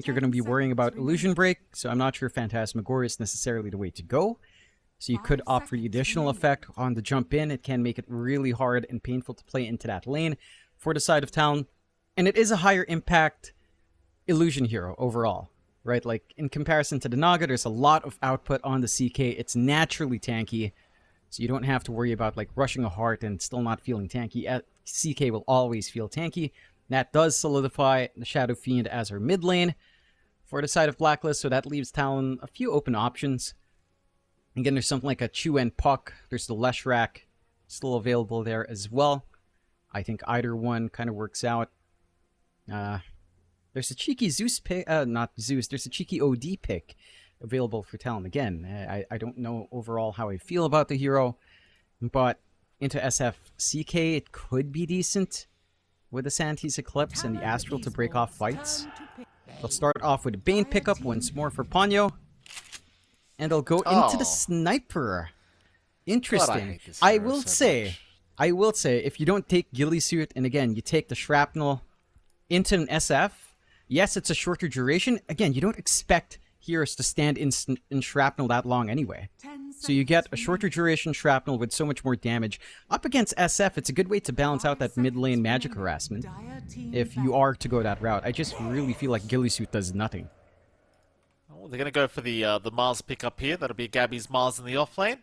you're going to be worrying about Illusion Break, so I'm not sure Phantasmagoria is necessarily the way to go. So you could opt for the additional effect on the jump in. It can make it really hard and painful to play into that lane for the side of Talon. And it is a higher impact illusion hero overall, right? Like, in comparison to the Naga, there's a lot of output on the CK. It's naturally tanky, so you don't have to worry about, like, rushing a heart and still not feeling tanky. CK will always feel tanky. That does solidify the Shadow Fiend as our mid lane for the side of Blacklist, so that leaves Talon a few open options. Again, there's something like a Chu and Puck. There's the Leshrac still available there as well. I think either one kind of works out. There's a cheeky Zeus pick, not Zeus, there's a cheeky OD pick available for Talon. Again, I don't know overall how I feel about the hero, but into SFCK, it could be decent with the Santis Eclipse and the Astral to break off fights. They'll start off with a Bane pickup once more for Ponyo. And they'll go into the Sniper. Interesting. God, I will say, if you don't take Ghillie Suit, and again, you take the Shrapnel into an SF, yes, it's a shorter duration. Again, you don't expect heroes to stand in Shrapnel that long anyway. So you get a shorter duration Shrapnel with so much more damage. Up against SF, it's a good way to balance out that mid lane magic harassment if you are to go that route. I just really feel like Ghillie Suit does nothing. Well, they're going to go for the Mars pickup here. That'll be Gabby's Mars in the off lane.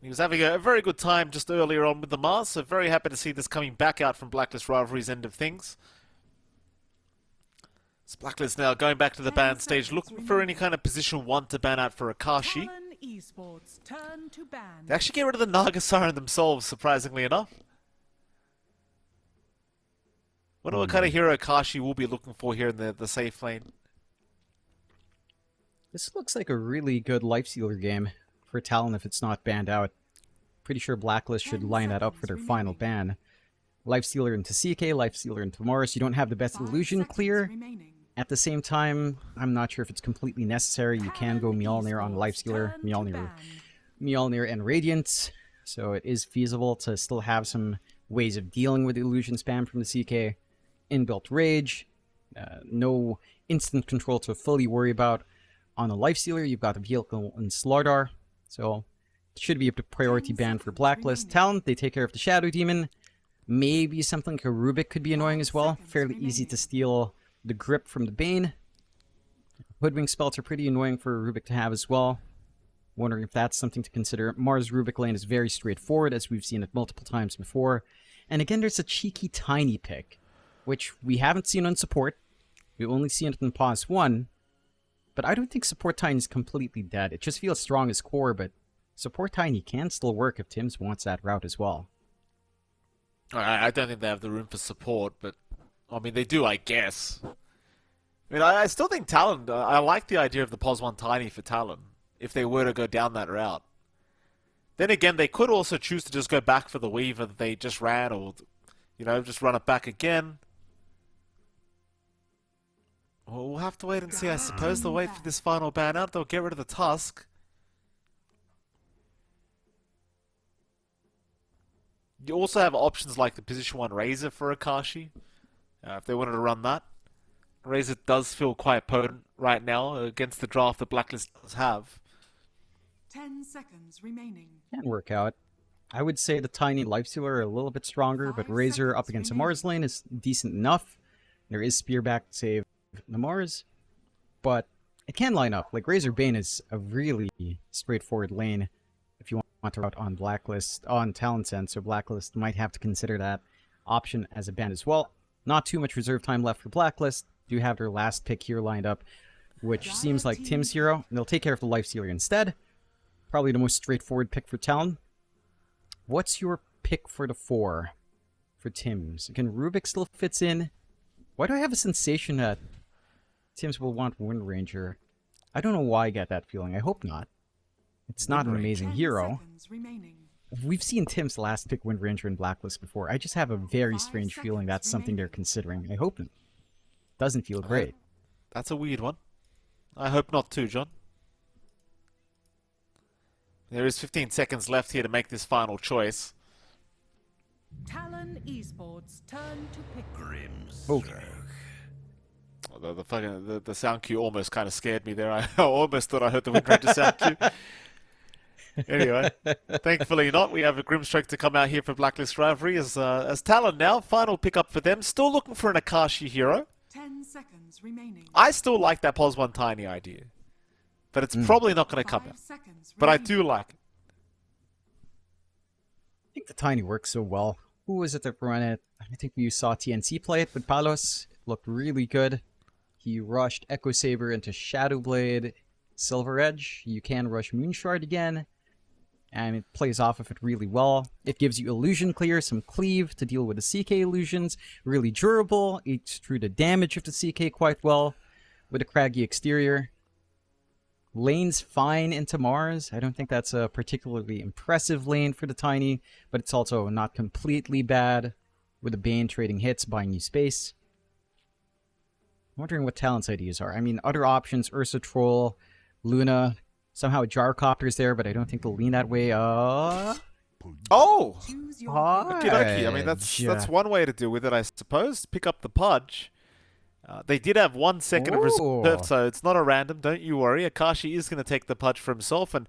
He was having a very good time just earlier on with the Mars, so very happy to see this coming back out from Blacklist Rivalry's end of things. So Blacklist now going back to the ban stage, looking for any kind of position 1 to ban out for Akashi. They actually get rid of the Naga Siren themselves, surprisingly enough. Wonder what kind of hero Akashi will be looking for here in the safe lane. This looks like a really good Lifestealer game for Talon if it's not banned out. Pretty sure Blacklist should line that up for their final ban. Lifestealer into CK, Lifestealer into Mars. You don't have the best illusion clear. At the same time, I'm not sure if it's completely necessary. You can go Mjolnir on Lifestealer, Mjolnir and Radiant. So it is feasible to still have some ways of dealing with illusion spam from the CK. Inbuilt Rage. No instant control to fully worry about. On the Lifestealer, you've got the vehicle and Slardar, so it should be a priority ban for Blacklist. Talon, they take care of the Shadow Demon. Maybe something like a Rubik could be annoying as well. Fairly easy to steal the grip from the Bane. Hoodwink spells are pretty annoying for Rubik to have as well. Wondering if that's something to consider. Mars Rubik lane is very straightforward, as we've seen it multiple times before. And again, there's a cheeky Tiny pick, which we haven't seen on support. We've only seen it in Pause 1. But I don't think Support Tiny is completely dead. It just feels strong as core, but Support Tiny can still work if Tims wants that route as well. I don't think they have the room for support, but I mean, they do, I guess. I mean, I still think Talon, I like the idea of the Pos 1 Tiny for Talon, if they were to go down that route. Then again, they could also choose to just go back for the Weaver that they just ran, or, you know, just run it back again. Well, we'll have to wait and see. I suppose they'll wait for this final ban out. They'll get rid of the Tusk. You also have options like the position 1 Razor for Akashi, if they wanted to run that. Razor does feel quite potent right now against the draft that Blacklist does have. 10 seconds remaining. Can work out. I would say the Tiny Lifestealer are a little bit stronger, but Razor up against a Mars lane is decent enough. There is Spearback to save the Mars, but it can line up. Like, Razor Bane is a really straightforward lane if you want to route on Blacklist, on Talon Sense, so Blacklist might have to consider that option as a ban as well. Not too much reserve time left for Blacklist. Do have their last pick here lined up, which seems like Tim's hero, and they'll take care of the Lifestealer instead. Probably the most straightforward pick for Talon. What's your pick for the 4 for Tim's? Again, Rubik still fits in. Why do I have a sensation that Tims will want Wind Ranger? I don't know why I get that feeling. I hope not. It's not an amazing hero. We've seen Tims last pick Wind Ranger in Blacklist before. I just have a very strange feeling that's something they're considering. I hope it doesn't feel great. That's a weird one. I hope not too, John. There is 15 seconds left here to make this final choice. Talon Esports turn to pick. Okay. the sound cue almost kind of scared me there. I almost thought I heard the Wind Ranger sound cue. Anyway, thankfully not. We have a Grimstroke to come out here for Blacklist Rivalry as Talon now. Final pickup for them. Still looking for an Akashi hero. 10 seconds remaining. I still like that Pos 1 Tiny idea. But it's probably not going to come 5 out. seconds But I remaining. do like it. I think the Tiny works so well. Who was it that ran it? I think you saw TNC play it with Palos. It looked really good. He rushed Echo Saber into Shadow Blade, Silver Edge. You can rush Moonshard again. And it plays off of it really well. It gives you Illusion Clear, some Cleave to deal with the CK illusions. Really durable. Eats through the damage of the CK quite well with a craggy exterior. Lane's fine into Mars. I don't think that's a particularly impressive lane for the Tiny, but it's also not completely bad with the Bane trading hits, buying you space. I'm wondering what Talon's ideas are. I mean, other options, Ursa Troll, Luna, somehow Gyrocopter's there, but I don't think they'll lean that way. Oh! Choose your Okie dokie. I mean, that's one way to deal with it, I suppose. Pick up the Pudge. They did have 1 second of reserve, so it's not a random. Don't you worry. Akashi is going to take the Pudge for himself, and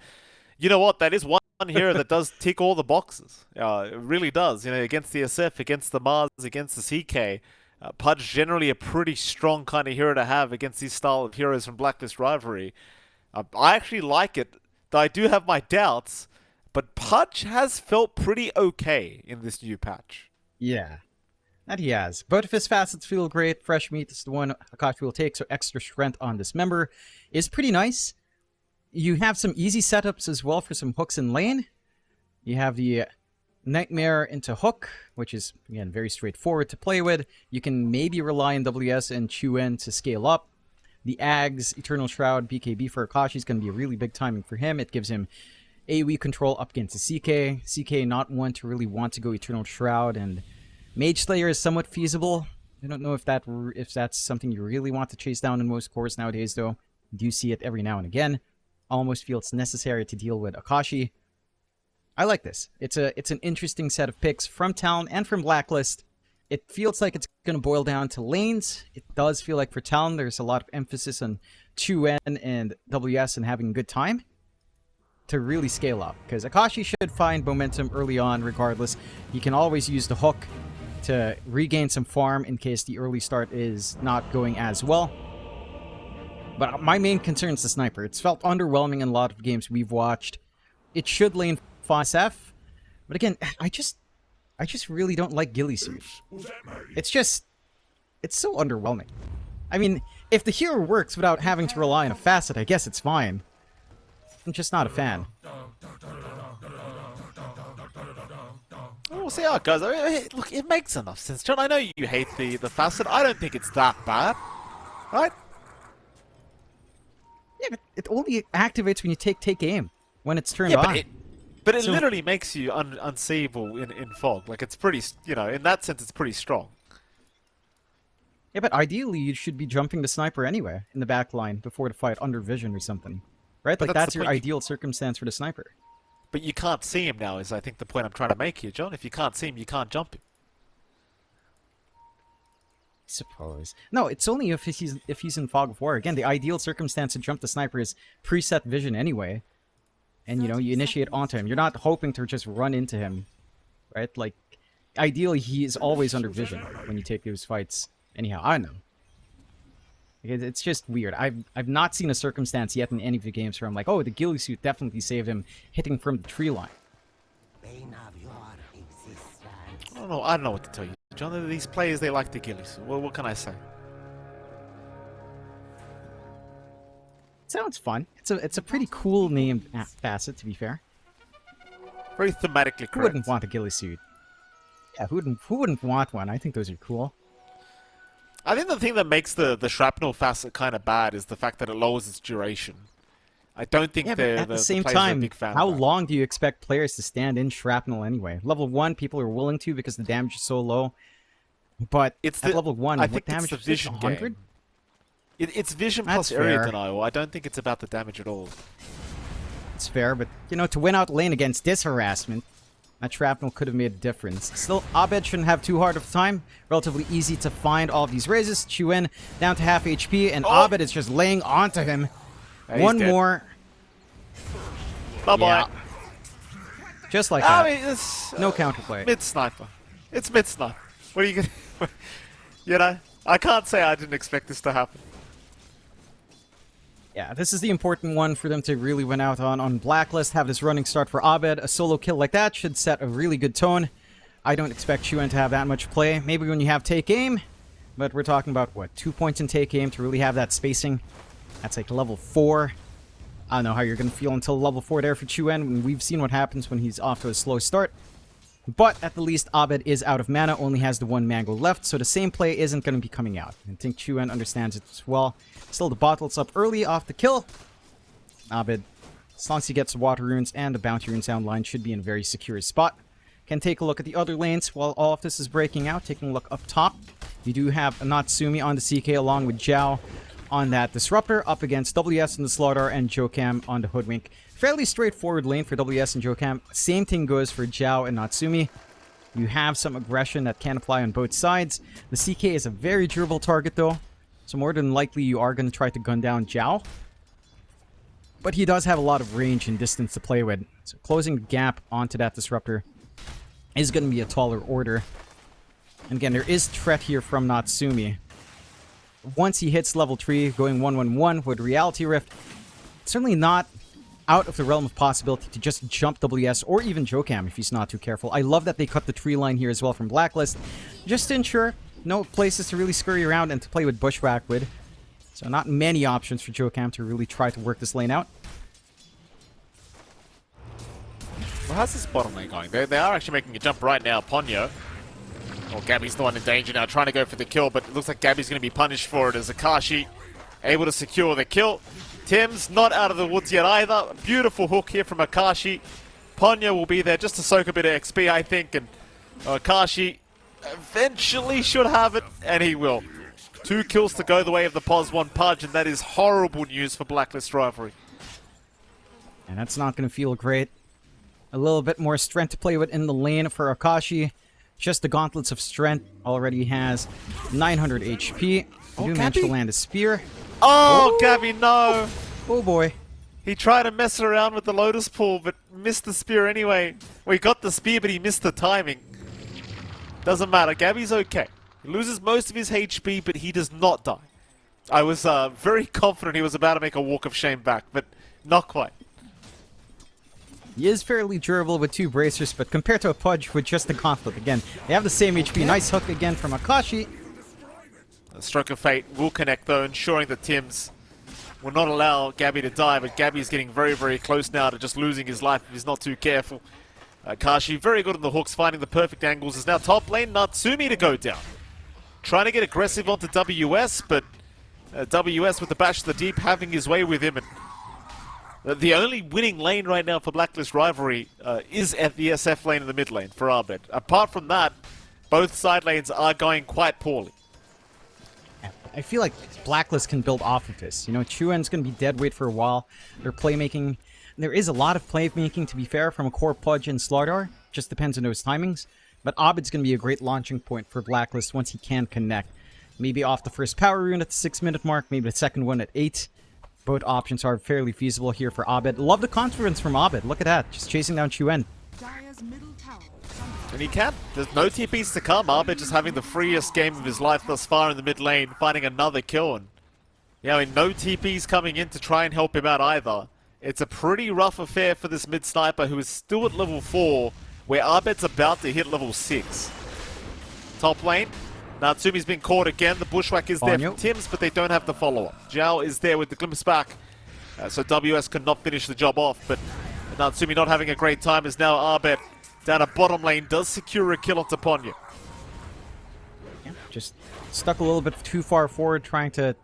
you know what? That is one hero that does tick all the boxes. It really does. You know, against the SF, against the Mars, against the CK, Pudge generally a pretty strong kind of hero to have against these style of heroes from Blacklist Rivalry. I actually like it, though I do have my doubts. But Pudge has felt pretty okay in this new patch. Yeah, that he has. Both of his facets feel great. Fresh meat is the one Akashi will take, so extra strength on this member is pretty nice. You have some easy setups as well for some hooks in lane. You have the Nightmare into Hook, which is, again, very straightforward to play with. You can maybe rely on WS and Chu-En to scale up. The Ags, Eternal Shroud, BKB for Akashi is going to be a really big timing for him. It gives him AoE control up against the CK. CK not one to really want to go Eternal Shroud, and Mage Slayer is somewhat feasible. I don't know if that's something you really want to chase down in most cores nowadays, though. You do see it every now and again. Almost feel it's necessary to deal with Akashi. I like this. It's an interesting set of picks from Talon and from Blacklist. It feels like it's going to boil down to lanes. It does feel like for Talon, there's a lot of emphasis on Chu-En and WS and having a good time to really scale up. Because Akashi should find momentum early on regardless. You can always use the hook to regain some farm in case the early start is not going as well. But my main concern is the sniper. It's felt underwhelming in a lot of games we've watched. It should lane 5SF. But again, I just really don't like Ghillie Suit. It's so underwhelming. I mean, if the hero works without having to rely on a facet, I guess it's fine. I'm just not a fan. We'll see how it goes. I mean, look, it makes enough sense, John. I know you hate the facet. I don't think it's that bad. Right? Yeah, but it only activates when you take aim. When it's turned on. But it literally makes you unseeable in fog. Like, it's pretty, you know, in that sense, it's pretty strong. Yeah, but ideally, you should be jumping the sniper anyway in the back line before the fight under vision or something. Right? But Like, that's that's the your point. ideal circumstance for the sniper. But you can't see him now, is I think the point I'm trying to make here, John. If you can't see him, you can't jump him. I suppose. No, it's only if he's in Fog of War. Again, the ideal circumstance to jump the sniper is preset vision anyway. And, you know, you initiate onto him. You're not hoping to just run into him. Right? Like, ideally, he is always under vision when you take those fights. Anyhow, I don't know. It's just weird. I've not seen a circumstance yet in any of the games where I'm like, oh, the Ghillie Suit definitely saved him hitting from the tree line. I don't know what to tell you, John. These players, they like the Ghillie Suit. Well, what can I say? Sounds fun. It's a pretty cool named facet, to be fair. Very thematically correct. Who wouldn't want a Ghillie Suit? Yeah, who wouldn't want one? I think those are cool. I think the thing that makes the shrapnel facet kind of bad is the fact that it lowers its duration. I don't think Yeah, but at the same players are a time, big fan how of that. long do you expect players to stand in shrapnel anyway? Level 1, people are willing to because the damage is so low. But It's at the- level 1, I what think it's damage the is it? vision 100? game. It's vision That's plus area fair. denial. I don't think it's about the damage at all. It's fair, but, you know, to win out lane against this harassment, That shrapnel could have made a difference. Still, Abed shouldn't have too hard of a time. Relatively easy to find all of these raises. Chuen down to half HP, and Abed is just laying onto him. Yeah, One dead. more. Bye-bye. Yeah. Just like that. I mean, it's... No counterplay. Mid-sniper. It's mid-sniper. What are you gonna... you know? I can't say I didn't expect this to happen. Yeah, this is the important one for them to really win out on Blacklist. Have this running start for Abed. A solo kill like that should set a really good tone. I don't expect Chuen to have that much play. Maybe when you have take aim, but we're talking about, what, 2 points in take aim to really have that spacing. That's like level 4. I don't know how you're going to feel until level 4 there for Chuen. We've seen what happens when he's off to a slow start. But at the least, Abed is out of mana, only has the 1 mango left, so the same play isn't going to be coming out. I think Chuen understands it as well. Still, the bottle's up early off the kill. Abed, as long as he gets the water runes and the bounty runes down line, should be in a very secure spot. Can take a look at the other lanes while all of this is breaking out. Taking a look up top, you do have a Natsumi on the CK along with Zhao on that Disruptor, up against WS in the Slaughter and Jokam on the Hoodwink. Fairly straightforward lane for WS and Jokam. Same thing goes for Zhao and Natsumi. You have some aggression that can apply on both sides. The CK is a very durable target though, so more than likely you are going to try to gun down Zhao. But he does have a lot of range and distance to play with, so closing the gap onto that Disruptor is going to be a taller order. And again, there is threat here from Natsumi. Once he hits level 3, going 1-1-1 with Reality Rift, it's certainly not out of the realm of possibility to just jump WS or even Jokam if he's not too careful. I love that they cut the tree line here as well from Blacklist, just to ensure no places to really scurry around and to play with Bushwhack with. So not many options for Jokam to really try to work this lane out. Well, how's this bottom lane going? They are actually making a jump right now. Ponyo. Well, Gabby's the one in danger now, trying to go for the kill, but it looks like Gabby's going to be punished for it as Akashi able to secure the kill. Tim's not out of the woods yet either. Beautiful hook here from Akashi. Ponyo will be there just to soak a bit of XP, I think, and Akashi eventually should have it, and he will. 2 kills to go the way of the POS 1 Pudge, and that is horrible news for Blacklist Rivalry. And that's not going to feel great. A little bit more strength to play with in the lane for Akashi. Just the Gauntlets of Strength already has 900 HP. Oh, do manage to land a spear. Oh, Gabby, no! Oh boy. He tried to mess around with the Lotus Pool, but missed the spear anyway. Well, he got the spear, but he missed the timing. Doesn't matter. Gabby's okay. He loses most of his HP, but he does not die. I was very confident he was about to make a walk of shame back, but not quite. He is fairly durable with 2 bracers, but compared to a Pudge with just the Gauntlet, again, they have the same HP. Nice hook again from Akashi. The Stroke of Fate will connect, though, ensuring that Tim's will not allow Gabby to die, but Gabby's getting very, very close now to just losing his life if he's not too careful. Akashi, very good on the hooks, finding the perfect angles. Is now top lane, Natsumi to go down. Trying to get aggressive onto WS, but WS with the Bash to the Deep having his way with him. And the only winning lane right now for Blacklist Rivalry is at the SF lane in the mid lane for Abed. Apart from that, both side lanes are going quite poorly. I feel like Blacklist can build off of this. You know, Chuen's going to be dead weight for a while. Their playmaking, there is a lot of playmaking, to be fair, from a core Pudge and Slardar. Just depends on those timings. But Abed's going to be a great launching point for Blacklist once he can connect. Maybe off the first power rune at the 6-minute mark, maybe the second one at 8. Both options are fairly feasible here for Abed. Love the confidence from Abed. Look at that. Just chasing down Chuen. Dire's middle tower. And he can. There's no TPs to come. Abed just having the freest game of his life thus far in the mid lane, finding another kill. And yeah, I mean, no TPs coming in to try and help him out either. It's a pretty rough affair for this mid sniper who is still at level 4, where Abed's about to hit level 6. Top lane. Natsumi's been caught again. The Bushwhack is there from Tim's, but they don't have the follow-up. Zhao is there with the glimpse back. So WS could not finish the job off, but Natsumi not having a great time as now Abed down a bottom lane does secure a kill onto Ponyo. Yeah, just stuck a little bit too far forward, trying to,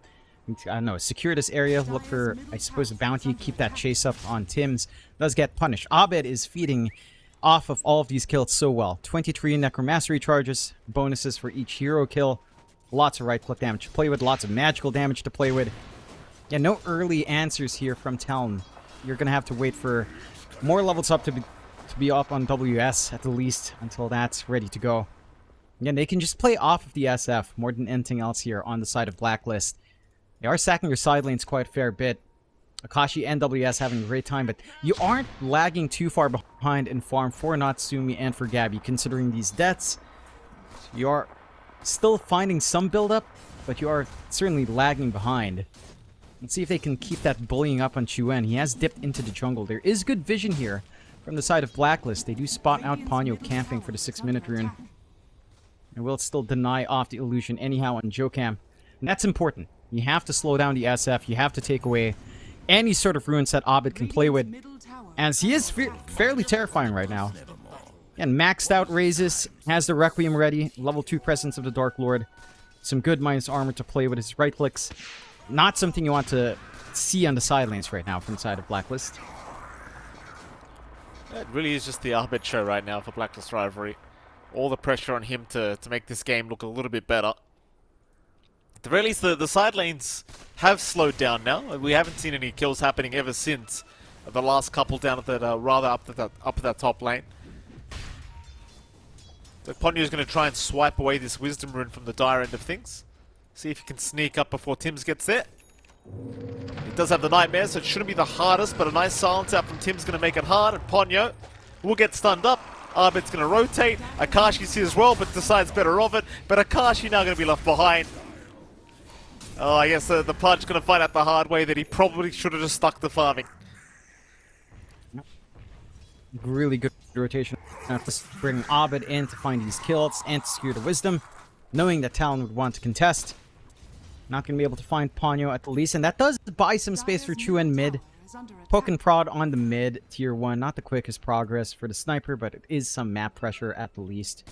I don't know, secure this area, look for, I suppose, a bounty, keep that chase up on Tim's. Does get punished. Abed is feeding off of all of these kills so well. 23 Necromastery charges, bonuses for each hero kill, lots of right-click damage to play with, lots of magical damage to play with. Yeah, no early answers here from Talon. You're going to have to wait for more levels up to to be up on WS at the least until that's ready to go. Again, they can just play off of the SF more than anything else here on the side of Blacklist. They are sacking their side lanes quite a fair bit. Akashi and WS having a great time, but you aren't lagging too far behind in farm for Natsumi and for Gabby, considering these deaths. You are still finding some build-up, but you are certainly lagging behind. Let's see if they can keep that bullying up on Chuen. He has dipped into the jungle. There is good vision here from the side of Blacklist. They do spot out Ponyo camping for the 6-minute rune. And will still deny off the illusion anyhow on Jokam. And that's important. You have to slow down the SF. You have to take away any sort of runes that Abed can play with. As he is fairly terrifying right now. And maxed out raises, has the Requiem ready, level 2 presence of the Dark Lord. Some good minus armor to play with his right clicks. Not something you want to see on the side lanes right now from the side of Blacklist. It really is just the Abed show right now for Blacklist Rivalry. All the pressure on him to make this game look a little bit better. At the very least, the side lanes have slowed down now. We haven't seen any kills happening ever since the last couple down at that, rather up at that top lane. So Ponyo's going to try and swipe away this Wisdom Rune from the dire end of things. See if he can sneak up before Tims gets there. He does have the Nightmare, so it shouldn't be the hardest, but a nice silence out from Tim's going to make it hard, and Ponyo will get stunned up. Abed's going to rotate. Akashi's here as well, but decides better of it. But Akashi now going to be left behind. Oh, I guess the Pudge's going to find out the hard way that he probably should have just stuck to farming. Really good rotation. Just bring Abed in to find these kills and to secure the Wisdom, knowing that Talon would want to contest. Not going to be able to find Ponyo at the least, and that does buy some space for Chuen mid. Poke and prod on the mid, tier 1. Not the quickest progress for the sniper, but it is some map pressure at the least.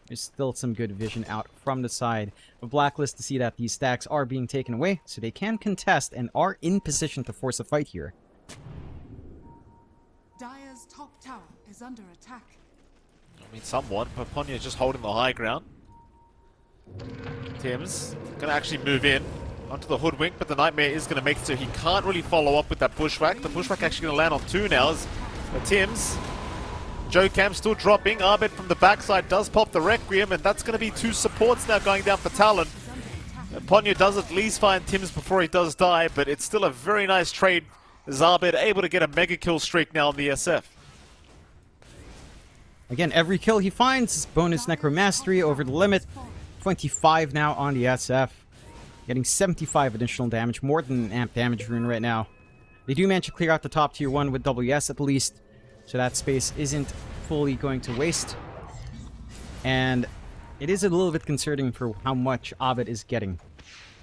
There's still some good vision out from the side of Blacklist to see that these stacks are being taken away, so they can contest and are in position to force a fight here. Dire's top tower is under attack. I mean, somewhat, but Ponyo's just holding the high ground. Tims going to actually move in onto the Hoodwink, but the Nightmare is going to make it so he can't really follow up with that Bushwhack. The Bushwhack actually going to land on 2 now. But Tims, Jokam still dropping. Abed from the backside does pop the Requiem, and that's going to be 2 supports now going down for Talon. Ponyo does at least find Tims before he does die, but it's still a very nice trade. As Abed able to get a mega kill streak now on the SF. Again, every kill he finds is bonus Necromastery over the limit. 25 now on the SF. Getting 75 additional damage, more than an amp damage rune right now. They do manage to clear out the top tier 1 with WS at least, so that space isn't fully going to waste. And it is a little bit concerning for how much Abed is getting.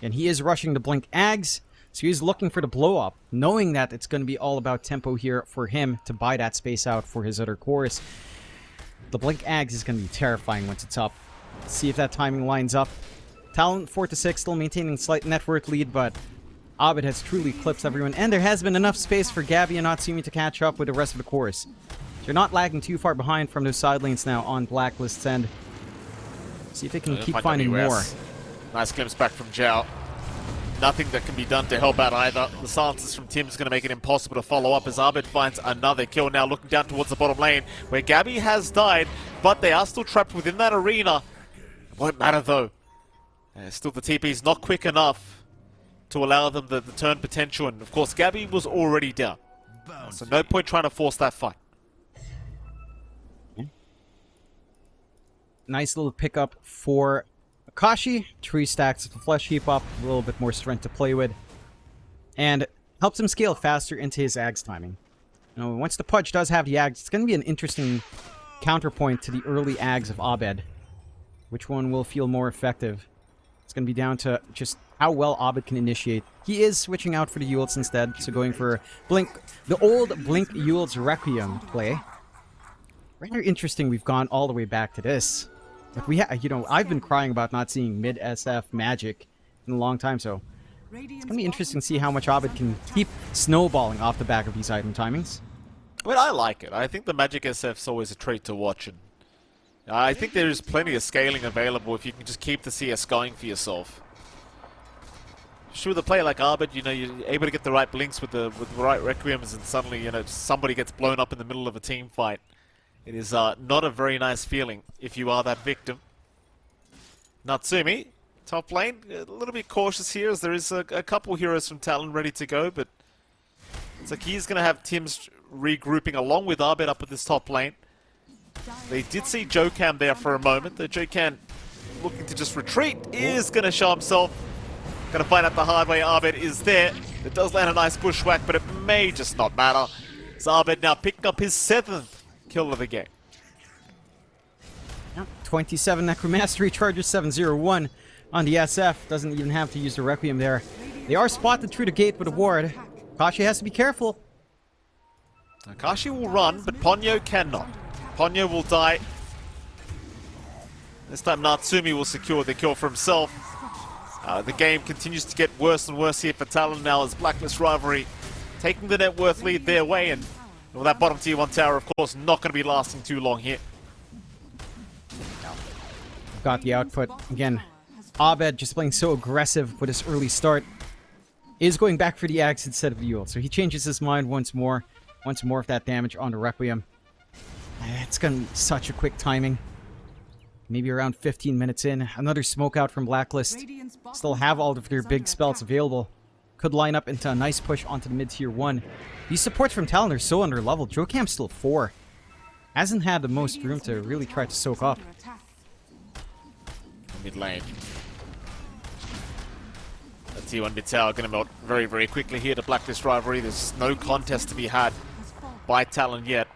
And he is rushing the Blink Ags, so he's looking for the blow up, knowing that it's going to be all about tempo here for him to buy that space out for his other cores. The Blink Ags is going to be terrifying once it's up. Let's see if that timing lines up. Talon 4-6, still maintaining slight network lead, but Abed has truly eclipsed everyone, and there has been enough space for Gabby and Natsumi to catch up with the rest of the course. They're not lagging too far behind from those side lanes now on Blacklist's end. See if they can keep finding more. Nice glimpse back from Zhao. Nothing that can be done to help out either. The silences from Tim's going to make it impossible to follow up as Abed finds another kill now, looking down towards the bottom lane where Gabby has died, but they are still trapped within that arena. It won't matter though. Still the TP's not quick enough to allow them the turn potential, and of course Gabby was already down. So no point trying to force that fight. Nice little pickup for Akashi. 3 stacks of the flesh heap up, a little bit more strength to play with. And helps him scale faster into his Ags timing. You know, once the Pudge does have the Ags, it's going to be an interesting counterpoint to the early Ags of Abed. Which one will feel more effective? It's going to be down to just how well Abed can initiate. He is switching out for the Eul's instead, so going for Blink, the old Blink Eul's Requiem play. Rather interesting we've gone all the way back to this. But we you know, I've been crying about not seeing mid-SF magic in a long time, so it's going to be interesting to see how much Abed can keep snowballing off the back of these item timings. Well, I like it. I think the Magic SF's always a treat to watch, and I think there is plenty of scaling available if you can just keep the CS going for yourself. Sure, with a player like Abed, you know, you're able to get the right blinks with the right Requiems, and suddenly, you know, somebody gets blown up in the middle of a team fight. It is not a very nice feeling if you are that victim. Natsumi, top lane, a little bit cautious here as there is a couple heroes from Talon ready to go, but it's like he's going to have Tim's regrouping along with Abed up at this top lane. They did see Jokam there for a moment. The Jokam looking to just retreat is going to show himself. Going to find out the hard way. Abed is there. It does land a nice bushwhack, but it may just not matter. So Abed now picking up his 7th kill of the game. 27 Necromastery charges 701 on the SF. Doesn't even have to use the Requiem there. They are spotted through the gate with a ward. Kashi has to be careful. Kashi will run, but Ponyo cannot. Ponyo will die. This time Natsumi will secure the kill for himself. The game continues to get worse and worse here for Talon now as Blacklist rivalry taking the net worth lead their way, and well, that bottom tier 1 tower, of course, not going to be lasting too long here. Got the output. Again, Abed just playing so aggressive with his early start is going back for the axe instead of the ult. So he changes his mind once more of that damage on the Requiem. It's going to be such a quick timing. Maybe around 15 minutes in. Another smoke out from Blacklist. Still have all of their big spells available. Could line up into a nice push onto the mid-tier 1. These supports from Talon are so under-leveled. Jokam's still 4. Hasn't had the most room to really try to soak up. Mid lane. The T1 mid tower going to melt very, very quickly here to Blacklist rivalry. There's no contest to be had by Talon yet.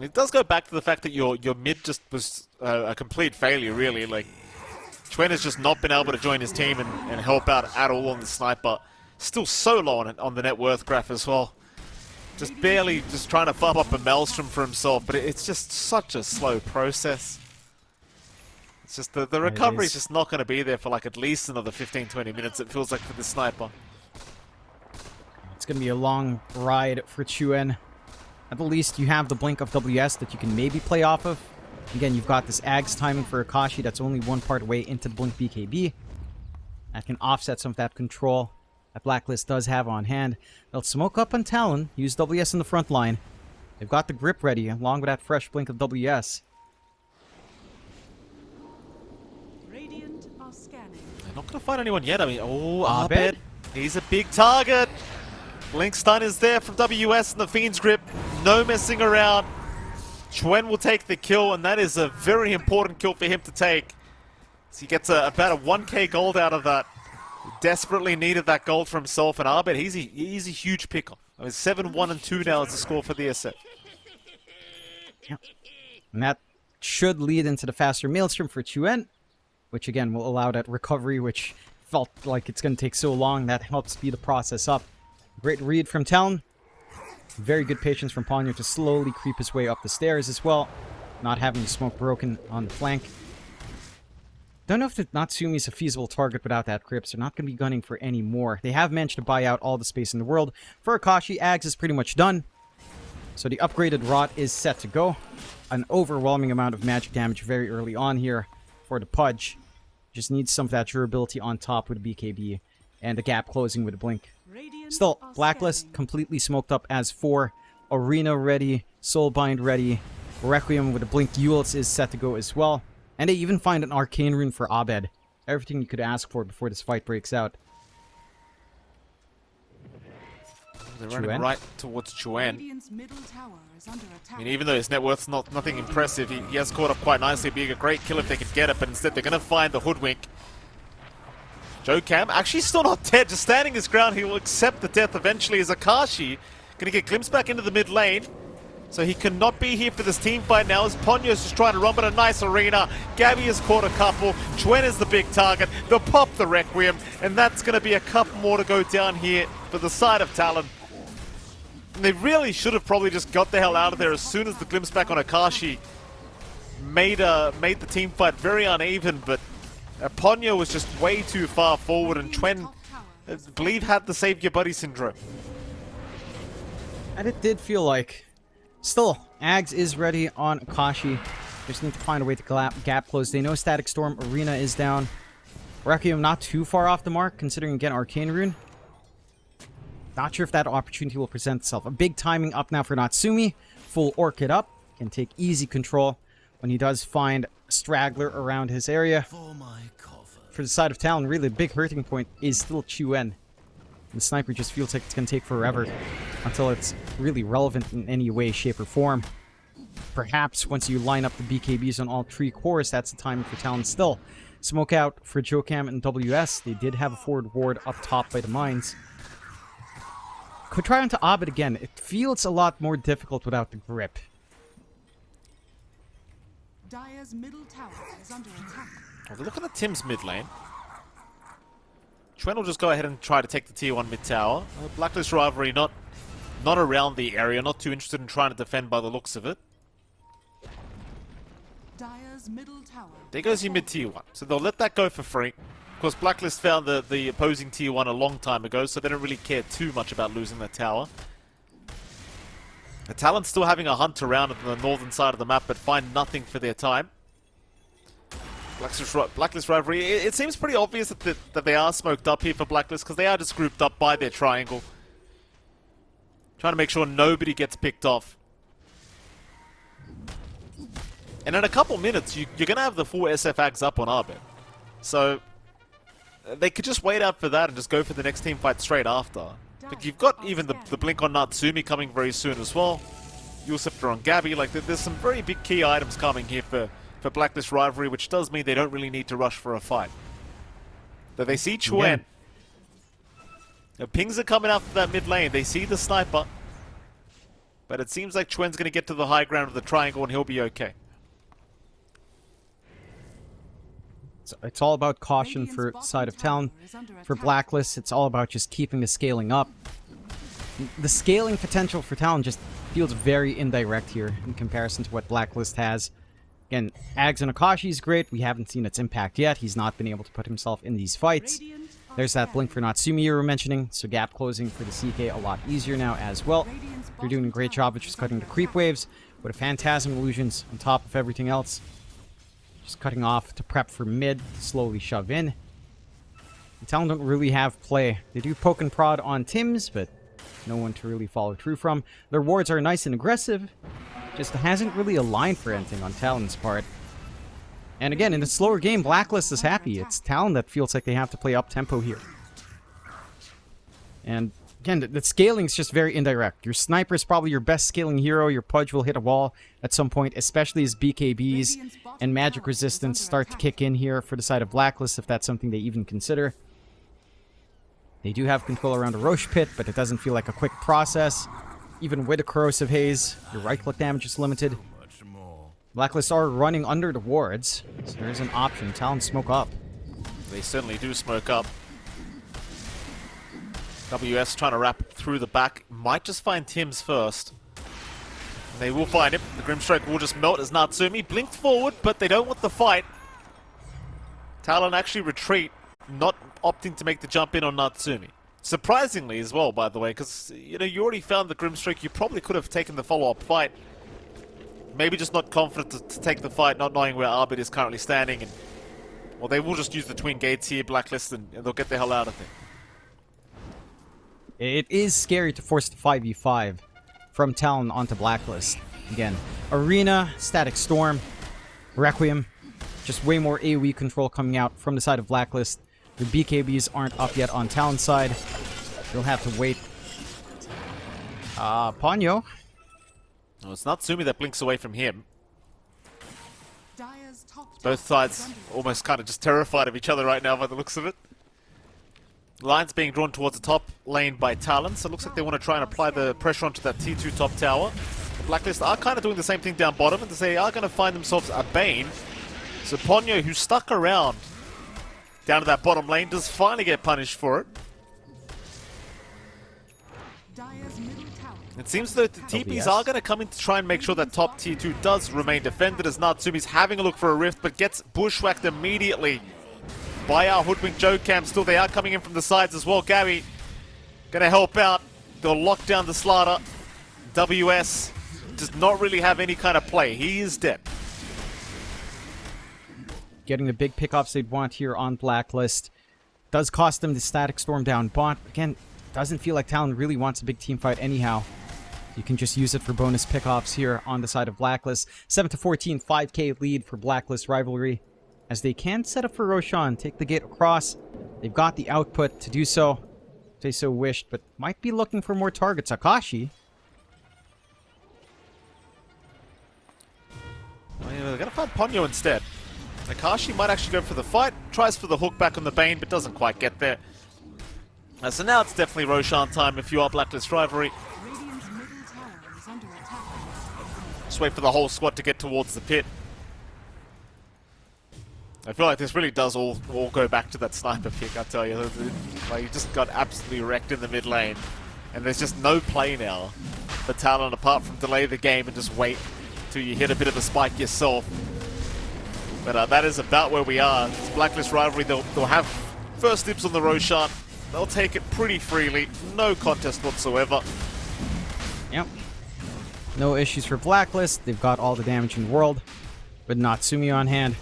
It does go back to the fact that your mid just was a complete failure, really. Like, Chuen has just not been able to join his team and help out at all on the sniper. Still so low on the net worth graph as well. Just barely just trying to farm up a Maelstrom for himself, but it's just such a slow process. It's just the recovery is just not going to be there for like at least another 15-20 minutes, it feels like, for the sniper. It's going to be a long ride for Chuen. At the least, you have the blink of WS that you can maybe play off of. Again, you've got this Ags timing for Akashi that's only one part way into the blink BKB. That can offset some of that control that Blacklist does have on hand. They'll smoke up on Talon, use WS in the front line. They've got the grip ready, along with that fresh blink of WS. Radiant are scanning. They're not going to find anyone yet. I mean, oh, Abed. Abed. He's a big target. Blink stun is there from WS and the Fiend's grip. No messing around. Chuen will take the kill, and that is a very important kill for him to take. So he gets about a 1k gold out of that. He desperately needed that gold for himself, and Abed, he's a huge pick-up. I mean, 7-1-2 now is the score for the SF. Yep. And that should lead into the faster Maelstrom for Chuen, which again will allow that recovery, which felt like it's going to take so long. That helps speed the process up. Great read from Talon. Very good patience from Ponyo to slowly creep his way up the stairs as well. Not having the smoke broken on the flank. Don't know if the Natsumi is a feasible target without that grip, so they're not going to be gunning for any more. They have managed to buy out all the space in the world. For Akashi, Ags is pretty much done. So the upgraded Rot is set to go. An overwhelming amount of magic damage very early on here for the Pudge. Just needs some of that durability on top with the BKB and the gap closing with the Blink. Still, Blacklist completely smoked up as 4. Arena ready, Soulbind ready. Requiem with the Blink Ults is set to go as well. And they even find an Arcane Rune for Abed. Everything you could ask for before this fight breaks out. They're running right towards Chuen. Radiant's middle tower is under attack. I mean, even though his net worth's nothing impressive, he has caught up quite nicely, being a great kill if they could get it, but instead they're going to find the Hoodwink. Jokam actually still not dead, just standing his ground. He will accept the death eventually as Akashi going to get glimpsed back into the mid lane. So he cannot be here for this team fight now as Ponyo's just trying to run, but a nice arena. Gabby has caught a couple. Chuen is the big target. They'll pop the Requiem, and that's going to be a couple more to go down here for the side of Talon. And they really should have probably just got the hell out of there as soon as the glimpse back on Akashi made the team fight very uneven, but Ponyo was just way too far forward, and Chuen, I believe, had the save your buddy syndrome. And it did feel like... Still, Ags is ready on Akashi. Just need to find a way to gap close. They know Static Storm. Arena is down. Requiem not too far off the mark, considering, again, Arcane Rune. Not sure if that opportunity will present itself. A big timing up now for Natsumi. Full Orchid up. Can take easy control when he does find a straggler around his area. For the side of Talon, really the big hurting point is still Chuen. The sniper just feels like it's going to take forever until it's really relevant in any way, shape, or form. Perhaps once you line up the BKBs on all 3 cores, that's the time for Talon still. Smoke out for Jocam and WS. They did have a forward ward up top by the mines. Could try onto Abed again. It feels a lot more difficult without the grip. Dire's middle tower is under attack. Well, they're looking at Tim's mid lane. Chuen will just go ahead and try to take the tier 1 mid tower. Blacklist rivalry not around the area, not too interested in trying to defend by the looks of it. Dire's middle tower. There goes your mid tier 1. So they'll let that go for free. Of course, Blacklist found the opposing tier 1 a long time ago, so they don't really care too much about losing that tower. The Talon's still having a hunt around on the northern side of the map, but find nothing for their time. Blacklist rivalry, it seems pretty obvious that they are smoked up here for Blacklist, because they are just grouped up by their triangle. Trying to make sure nobody gets picked off. And in a couple minutes, you're going to have the full SF Ags up on Arbit. So, they could just wait out for that and just go for the next team fight straight after. But you've got even the blink on Natsumi coming very soon as well. Yusifter on Gabby, like there's some very big key items coming here for Blacklist rivalry, which does mean they don't really need to rush for a fight. Though they see Chuen. The pings are coming out from that mid lane. They see the sniper. But it seems like Chuen's going to get to the high ground of the triangle and he'll be okay. It's all about caution for side of Talon. For Blacklist, it's all about just keeping the scaling up. The scaling potential for Talon just feels very indirect here in comparison to what Blacklist has. Again, Ags and Akashi is great. We haven't seen its impact yet. He's not been able to put himself in these fights. There's that blink for Natsumi you were mentioning, so gap closing for the CK a lot easier now as well. They're doing a great job of just cutting the creep waves with a Phantasm Illusions on top of everything else. Just cutting off to prep for mid, to slowly shove in. The Talon don't really have play. They do poke and prod on Tims, but no one to really follow through from. Their wards are nice and aggressive, just hasn't really aligned for anything on Talon's part. And again, in a slower game, Blacklist is happy. It's Talon that feels like they have to play up-tempo here. And again, the scaling is just very indirect. Your Sniper is probably your best scaling hero. Your Pudge will hit a wall at some point, especially as BKBs and magic resistance start to kick in here for the side of Blacklist, if that's something they even consider. They do have control around a Roche Pit, but it doesn't feel like a quick process. Even with a Corrosive Haze, your right-click damage is limited. Blacklist are running under the wards, so there's an option. Talon smoke up. They certainly do smoke up. WS trying to wrap through the back. Might just find Tims first. And they will find him. The Grimstrike will just melt as Natsumi blinked forward, but they don't want the fight. Talon actually retreat, not opting to make the jump in on Natsumi. Surprisingly as well, by the way, because you already found the Grimstrike. You probably could have taken the follow-up fight. Maybe just not confident to take the fight, not knowing where Arbit is currently standing. And well, they will just use the twin gates here, Blacklist, and they'll get the hell out of there. It is scary to force the 5v5 from Talon onto Blacklist. Again, Arena, Static Storm, Requiem, just way more AoE control coming out from the side of Blacklist. The BKBs aren't up yet on Talon's side. They'll have to wait. Ponyo. No, it's Natsumi that blinks away from him. Both sides almost kind of just terrified of each other right now by the looks of it. Line's being drawn towards the top lane by Talon, so it looks like they want to try and apply the pressure onto that T2 top tower. The Blacklist are kind of doing the same thing down bottom, and they are going to find themselves a Bane. So Ponyo, who stuck around down to that bottom lane, does finally get punished for it. It seems that the TPs are going to come in to try and make sure that top tier 2 does remain defended, as Natsumi's having a look for a rift, but gets bushwhacked immediately by our Hoodwink Jocam. Still, they are coming in from the sides as well. Gabby going to help out. They'll lock down the Slaughter. WS does not really have any kind of play. He is dead. Getting the big pickups they'd want here on Blacklist. Does cost them the Static Storm down bot. Again, doesn't feel like Talon really wants a big team fight anyhow. You can just use it for bonus pickoffs here on the side of Blacklist. 7-14, 5k lead for Blacklist Rivalry. As they can set up for Roshan, take the gate across. They've got the output to do so, if they so wished, but might be looking for more targets. Akashi. Oh, yeah, they're going to find Ponyo instead. Akashi might actually go for the fight. Tries for the hook back on the Bane, but doesn't quite get there. So now it's definitely Roshan time if you are Blacklist Rivalry. Radiant's middle tower is under attack. Just wait for the whole squad to get towards the pit. I feel like this really does all go back to that sniper pick, I tell you. Like, you just got absolutely wrecked in the mid lane. And there's just no play now for Talon apart from delay the game and just wait till you hit a bit of a spike yourself. But that is about where we are. It's Blacklist Rivalry. They'll have first dibs on the Roshan. They'll take it pretty freely. No contest whatsoever. Yep. No issues for Blacklist. They've got all the damage in the world. But Natsumi on hand.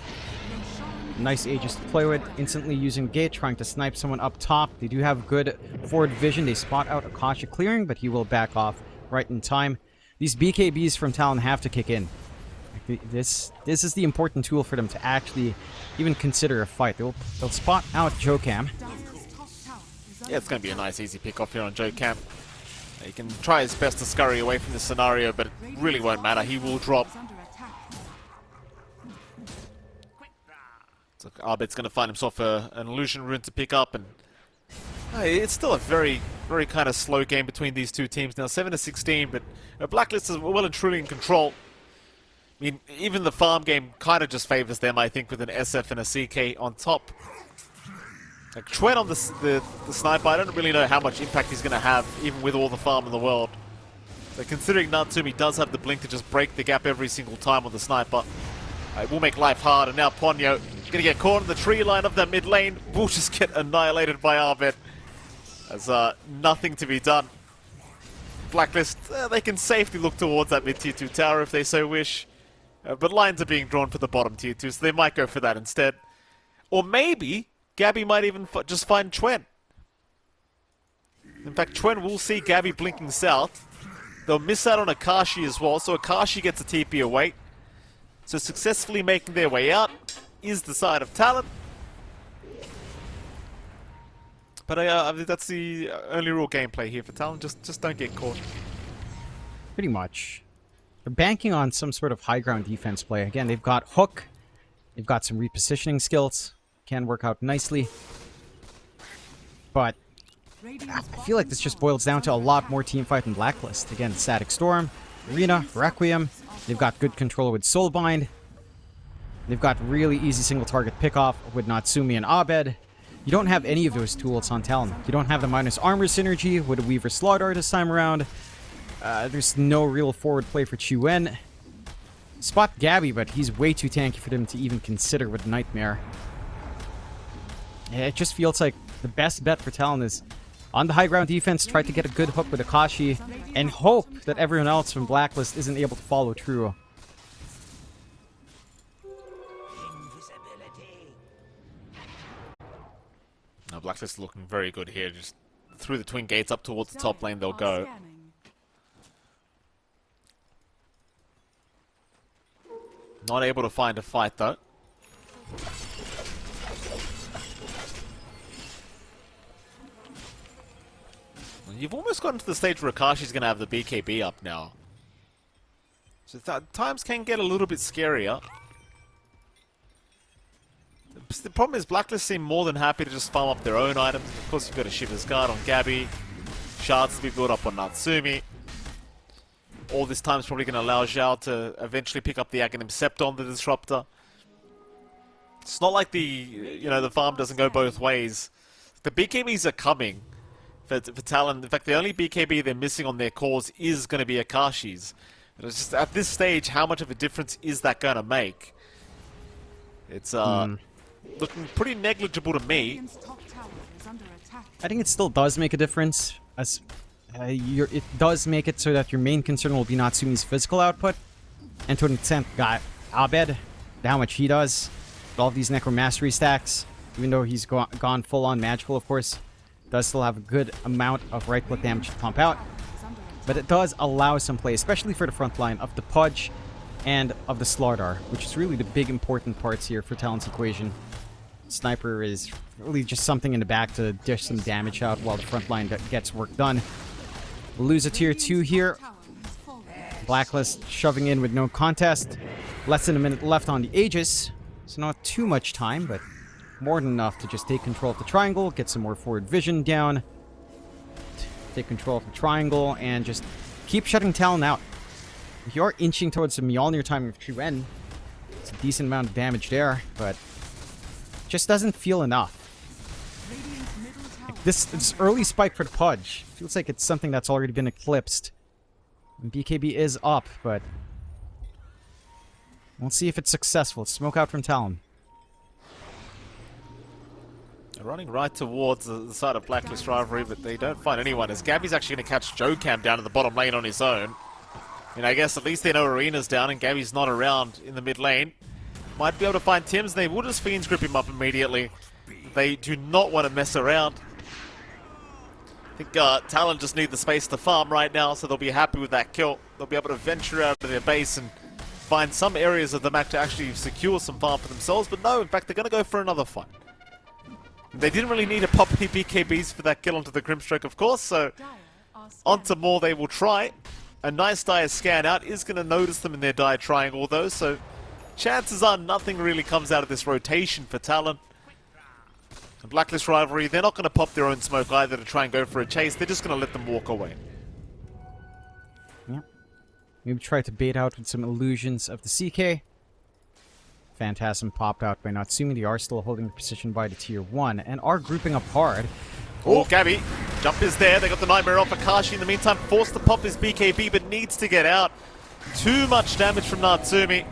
Nice Aegis to play with. Instantly using Gate, trying to snipe someone up top. They do have good forward vision. They spot out Akasha clearing, but he will back off right in time. These BKBs from Talon have to kick in. This is the important tool for them to actually even consider a fight. They'll spot out Jokam. Yeah, it's going to be a nice easy pick off here on Jokam. He can try his best to scurry away from this scenario, but it really won't matter. He will drop. So Abed's going to find himself an illusion rune to pick up, and it's still a very, very kind of slow game between these two teams now. 7-16, but Blacklist is well and truly in control. I mean, even the farm game kind of just favors them, I think, with an SF and a CK on top. Like Chuen on the sniper, I don't really know how much impact he's going to have, even with all the farm in the world. So considering Natsumi does have the blink to just break the gap every single time on the sniper, it will make life hard. And now Ponyo going to get caught in the tree line of that mid lane. Will just get annihilated by Abed. There's nothing to be done. Blacklist, they can safely look towards that mid tier 2 tower if they so wish. But lines are being drawn for the bottom tier 2, so they might go for that instead. Or maybe Gabby might even just find Chuen. In fact, Chuen will see Gabby blinking south. They'll miss out on Akashi as well, so Akashi gets a TP away. So successfully making their way out is the side of Talon. But I think that's the only real gameplay here for Talon. Just don't get caught. Pretty much. They're banking on some sort of high ground defense play. Again, they've got hook. They've got some repositioning skills. Can work out nicely. But I feel like this just boils down to a lot more teamfight than Blacklist. Again, Static Storm, Arena, Requiem. They've got good control with Soulbind. They've got really easy single target pickoff with Natsumi and Abed. You don't have any of those tools on Talon. You don't have the minus armor synergy with a Weaver Slaughter this time around. There's no real forward play for Chuen. Spot Gabby, but he's way too tanky for them to even consider with Nightmare. It just feels like the best bet for Talon is on the high ground defense, try to get a good hook with Akashi, and hope that everyone else from Blacklist isn't able to follow through. Now Blacklist looking very good here. Just through the twin gates up towards the top lane they'll go. Not able to find a fight though. You've almost gotten to the stage where Akashi's going to have the BKB up now. So times can get a little bit scarier. The problem is Blacklist seem more than happy to just farm up their own items. Of course you've got a Shiver's Guard on Gabby. Shards to be built up on Natsumi. All this time is probably going to allow Zhao to eventually pick up the Aghanim Septon, the Disruptor. It's not like the farm doesn't go both ways. The BKBs are coming for Talon. In fact, the only BKB they're missing on their cores is going to be Akashi's. And it's just at this stage, how much of a difference is that going to make? It's looking pretty negligible to me. I think it still does make a difference. As it does make it so that your main concern will be Natsumi's physical output, and to an extent, got Abed, how much he does, with all of these Necromastery stacks, even though he's gone full-on magical, of course. Does still have a good amount of right-click damage to pump out, is under attack. but it does allow some play, especially for the front line of the Pudge and of the Slardar, which is really the big important parts here for Talon's equation. Sniper is really just something in the back to dish some damage out while the front line gets work done. We'll lose a tier 2 here. Tower has fallen. Blacklist shoving in with no contest. Less than a minute left on the Aegis, so not too much time, but more than enough to just take control of the triangle, get some more forward vision down, take control of the triangle, and just keep shutting Talon out. If you are inching towards the Mjolnir timing of True End, it's a decent amount of damage there, but just doesn't feel enough. Radiant's middle tower This early spike for the Pudge feels like it's something that's already been eclipsed. And BKB is up, but we'll see if it's successful. Smoke out from Talon. They're running right towards the side of Blacklist Rivalry, but they don't find anyone, as Gabby's actually going to catch Jokam down in the bottom lane on his own. And I guess at least they know Arena's down and Gabby's not around in the mid lane. Might be able to find Tim's, and they will just Fiends grip him up immediately. They do not want to mess around. I think Talon just need the space to farm right now, so they'll be happy with that kill. They'll be able to venture out of their base and find some areas of the map to actually secure some farm for themselves, but no, in fact, they're going to go for another fight. They didn't really need to pop any BKBs for that kill onto the Grimstroke, of course, so Dire are onto more they will try. A nice Dire scan out is going to notice them in their Dire triangle, though, so chances are nothing really comes out of this rotation for Talon. And Blacklist Rivalry, they're not going to pop their own smoke either to try and go for a chase, they're just going to let them walk away. Yep. Maybe try to bait out with some illusions of the CK. Phantasm popped out by Natsumi. They are still holding the position by the tier 1 and are grouping up hard. Oh, Gabby, jump is there, they got the Nightmare off Akashi in the meantime, forced to pop his BKB but needs to get out. Too much damage from Natsumi.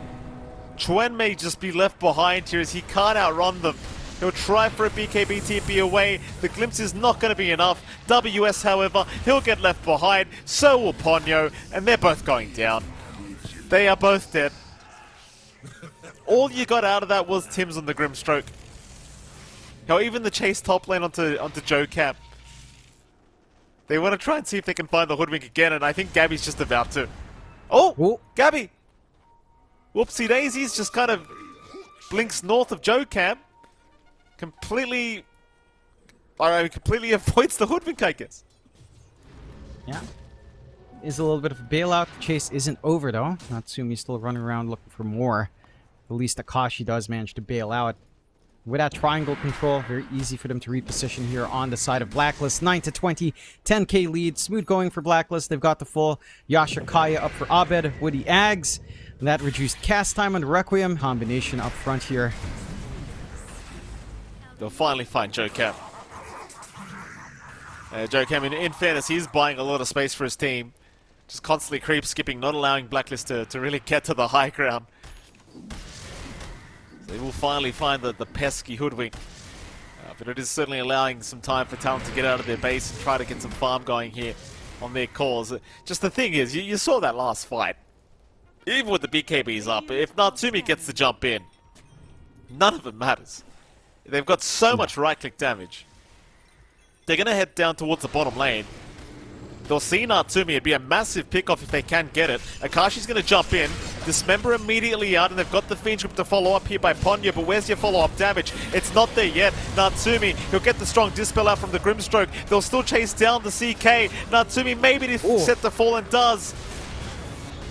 Chuen may just be left behind here as he can't outrun them. He'll try for a BKB TP away. The glimpse is not going to be enough. WS, however, he'll get left behind. So will Ponyo, and they're both going down. They are both dead. All you got out of that was Tim's on the Grimstroke. Hell, even the chase top lane onto Jokam. They want to try and see if they can find the Hoodwink again, and I think Gabby's just about to. Oh! Whoa. Gabby! Whoopsie daisies, just kind of blinks north of Jokam. Completely avoids the Hoodwink, I guess. Yeah. Is a little bit of a bailout. Chase isn't over, though. Natsumi's still running around looking for more. At least Akashi does manage to bail out. With that triangle control, very easy for them to reposition here on the side of Blacklist. 9-20, 10k lead. Smooth going for Blacklist. They've got the full Yasha Kaya up for Abed, Woody Ags. And that reduced cast time on the Requiem. Combination up front here. They'll finally find Jokam. Jokam, in fairness, he's buying a lot of space for his team. Just constantly creep skipping, not allowing Blacklist to really get to the high ground. They will finally find the pesky Hoodwink. But it is certainly allowing some time for Talon to get out of their base and try to get some farm going here on their cause. Just the thing is, you saw that last fight. Even with the BKBs up, if Natsumi gets the jump in, none of it matters. They've got so much right-click damage. They're going to head down towards the bottom lane. They'll see Natsumi. It'd be a massive pickoff if they can get it. Akashi's going to jump in, dismember immediately out, and they've got the Fiend Grip to follow up here by Ponyo, but where's your follow-up damage? It's not there yet. Natsumi, he'll get the strong Dispel out from the Grimstroke. They'll still chase down the CK. Natsumi maybe to set the fall and does.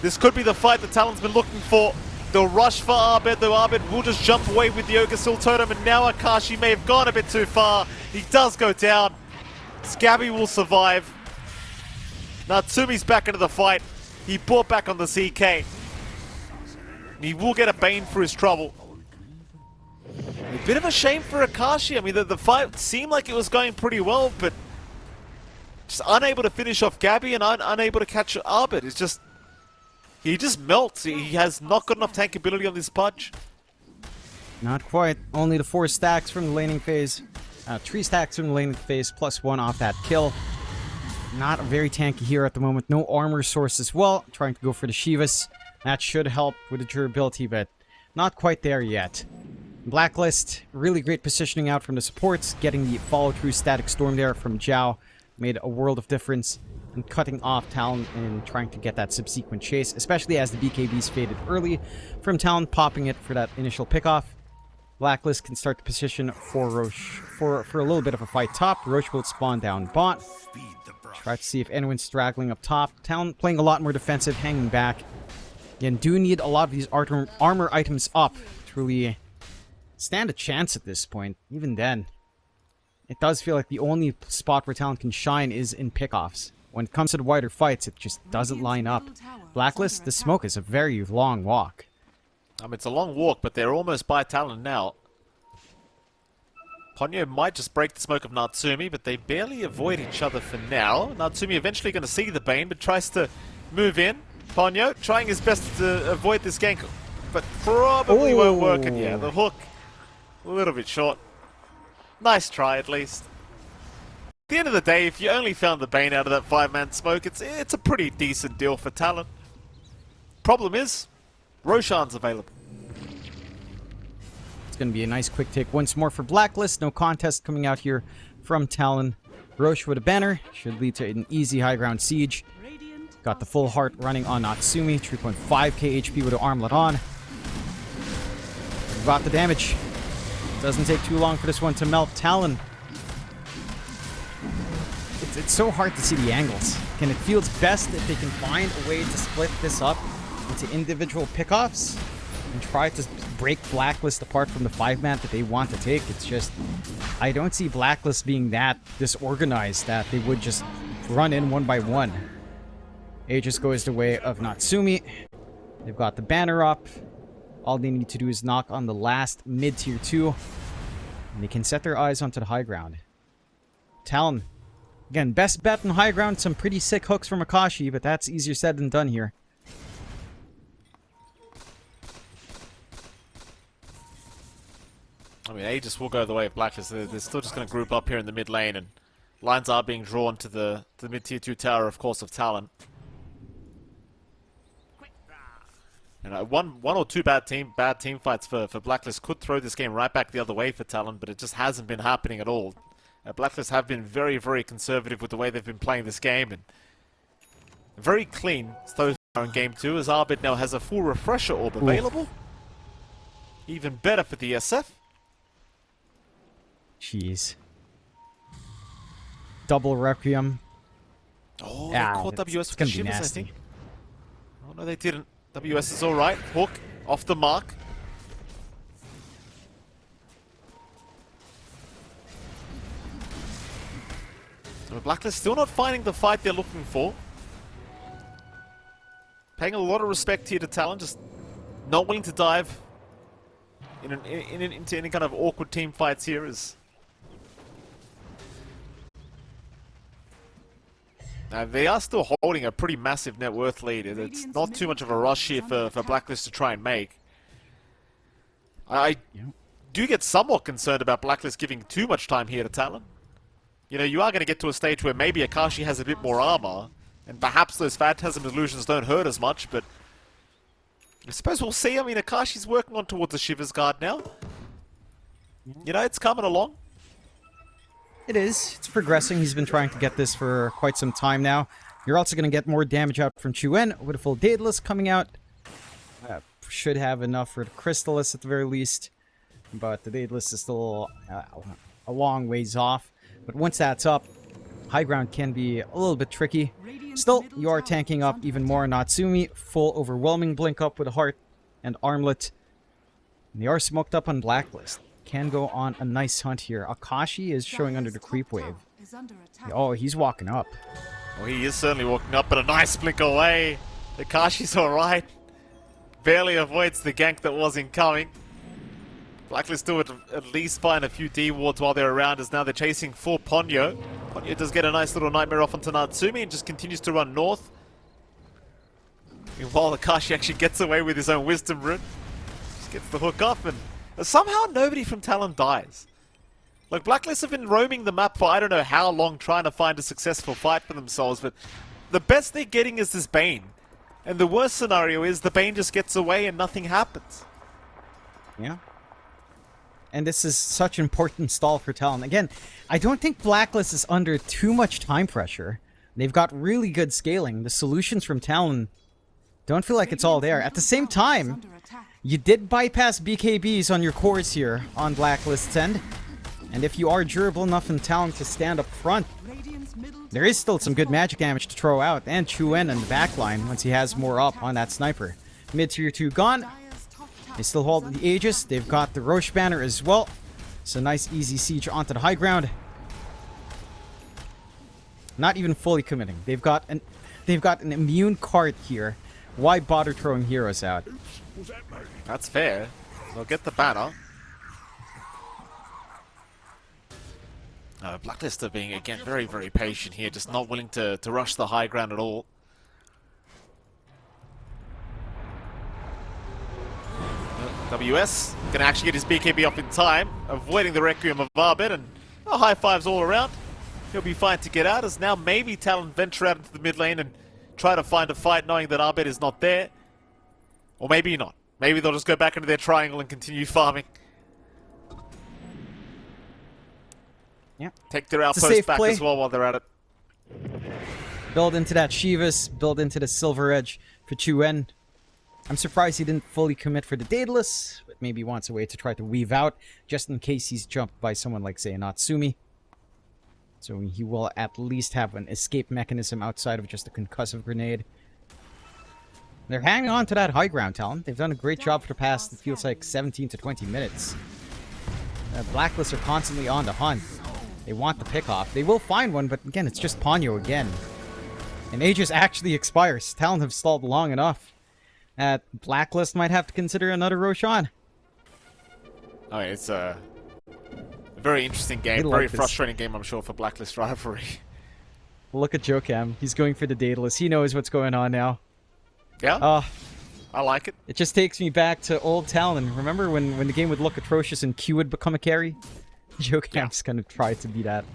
This could be the fight that Talon's been looking for. They'll rush for Abed, though Abed will just jump away with the Yogasil Totem, and now Akashi may have gone a bit too far. He does go down. Scabby will survive. Natsumi's back into the fight. He brought back on the CK. He will get a Bane for his trouble. A bit of a shame for Akashi. I mean, the fight seemed like it was going pretty well, but just unable to finish off Gabby and unable to catch Abed. It's just... he just melts. He has not got enough tank ability on this Pudge. Not quite. Only the 4 stacks from the laning phase. 3 stacks from the laning phase, plus 1 off that kill. Not very tanky here at the moment. No armor source as well. Trying to go for the Shivas. That should help with the durability, but not quite there yet. Blacklist, really great positioning out from the supports. Getting the follow-through static storm there from Zhao made a world of difference. And cutting off Talon and trying to get that subsequent chase, especially as the BKBs faded early from Talon, popping it for that initial pickoff. Blacklist can start to position for Roche for a little bit of a fight top. Roche will spawn down bot. Try to see if anyone's straggling up top. Talon playing a lot more defensive, hanging back. Again, do need a lot of these armor items up to really stand a chance at this point. Even then, it does feel like the only spot where Talon can shine is in pickoffs. When it comes to the wider fights, it just doesn't line up. Blacklist, the smoke is a very long walk. It's a long walk, but they're almost by Talon now. Ponyo might just break the smoke of Natsumi, but they barely avoid each other for now. Natsumi eventually going to see the Bane, but tries to move in. Ponyo trying his best to avoid this gank, but probably won't work. And yeah, the hook, a little bit short. Nice try, at least. At the end of the day, if you only found the Bane out of that 5-man smoke, it's a pretty decent deal for Talon. Problem is, Roshan's available. It's going to be a nice quick take once more for Blacklist. No contest coming out here from Talon. Roche with a banner. Should lead to an easy high ground siege. Got the full heart running on Natsumi. 3.5k HP with an armlet on. Got the damage. Doesn't take too long for this one to melt. Talon. It's so hard to see the angles. And it feels best if they can find a way to split this up into individual pickoffs and try to break Blacklist apart from the 5-man that they want to take. It's just, I don't see Blacklist being that disorganized that they would just run in one by one. Aegis goes the way of Natsumi. They've got the banner up. All they need to do is knock on the last mid-tier 2. And they can set their eyes onto the high ground. Talon. Again, best bet on high ground. Some pretty sick hooks from Akashi, but that's easier said than done here. Aegis will go the way of Blacklist. They're still just going to group up here in the mid lane, and lines are being drawn to the mid-tier 2 tower, of course, of Talon. And one or two bad team fights for Blacklist could throw this game right back the other way for Talon, but it just hasn't been happening at all. Blacklist have been very, very conservative with the way they've been playing this game, and very clean so far in Game 2, as Arbit now has a full refresher orb available. Even better for the SF. Jeez. Double Requiem. Oh, they caught WS with the shivers, I think. Oh, no, they didn't. WS is alright. Hook off the mark. So Blacklist still not finding the fight they're looking for. Paying a lot of respect here to Talon, just not willing to dive into any kind of awkward team fights here. They are still holding a pretty massive net worth lead. It's not too much of a rush here for Blacklist to try and make. I do get somewhat concerned about Blacklist giving too much time here to Talon. You know, you are going to get to a stage where maybe Akashi has a bit more armor, and perhaps those Phantasm illusions don't hurt as much, but I suppose we'll see. I mean, Akashi's working on towards the Shivers Guard now. You know, it's coming along. It is. It's progressing. He's been trying to get this for quite some time now. You're also going to get more damage out from Chuen with a full Daedalus coming out. Should have enough for the Crystallis at the very least. But the Daedalus is still a long ways off. But once that's up, high ground can be a little bit tricky. Still, you are tanking up even more. Natsumi, full overwhelming blink up with a heart and armlet. And they are smoked up on Blacklist. Can go on a nice hunt here. Akashi is showing under the creep wave. Oh, he's walking up. Well, he is certainly walking up, but a nice blink away. Akashi's alright. Barely avoids the gank that was incoming. Blacklist still at least find a few D wards while they're around, as now they're chasing for Ponyo. Ponyo does get a nice little nightmare off onto Natsumi and just continues to run north. Meanwhile, Akashi actually gets away with his own Wisdom Rune. Just gets the hook off, and somehow nobody from Talon dies. Like, Blacklist have been roaming the map for I don't know how long trying to find a successful fight for themselves, but the best they're getting is this Bane. And the worst scenario is the Bane just gets away and nothing happens. Yeah. And this is such important stall for Talon. Again, I don't think Blacklist is under too much time pressure. They've got really good scaling. The solutions from Talon don't feel like it's all there. At the same time, you did bypass BKBs on your cores here on Blacklist's end. And if you are durable enough in Talon to stand up front, there is still some good magic damage to throw out. And Chuen in the backline once he has more up on that sniper. Mid tier 2 gone. They still hold the Aegis. They've got the Roche banner as well. So nice easy siege onto the high ground. Not even fully committing. They've got an immune card here. Why bother throwing heroes out? That's fair. They'll get the banner. Blacklist are being, again, very, very patient here. Just not willing to rush the high ground at all. WS can actually get his BKB up in time, avoiding the Requiem of Arbit, and high fives all around. He'll be fine to get out, as now maybe Talon venture out into the mid lane and try to find a fight knowing that Arbit is not there. Or maybe not. Maybe they'll just go back into their triangle and continue farming. Yeah. Take their outpost back as well while they're at it. Build into that Shivas, build into the Silver Edge for Chuen. I'm surprised he didn't fully commit for the Daedalus, but maybe he wants a way to try to weave out, just in case he's jumped by someone like, say, a Natsumi. So he will at least have an escape mechanism outside of just a concussive grenade. They're hanging on to that high ground, Talon. They've done a great job for the past, it feels like, 17 to 20 minutes. Blacklists are constantly on the hunt. They want the pick-off. They will find one, but again, it's just Ponyo again. And Aegis actually expires. Talon have stalled long enough. Blacklist might have to consider another Roshan. Oh, it's a very interesting game. Very frustrating game, I'm sure, for Blacklist Rivalry. Look at Jokam. He's going for the Daedalus. He knows what's going on now. Yeah? I like it. It just takes me back to old Talon. Remember when the game would look atrocious and Q would become a carry? Jokam's gonna try to be that.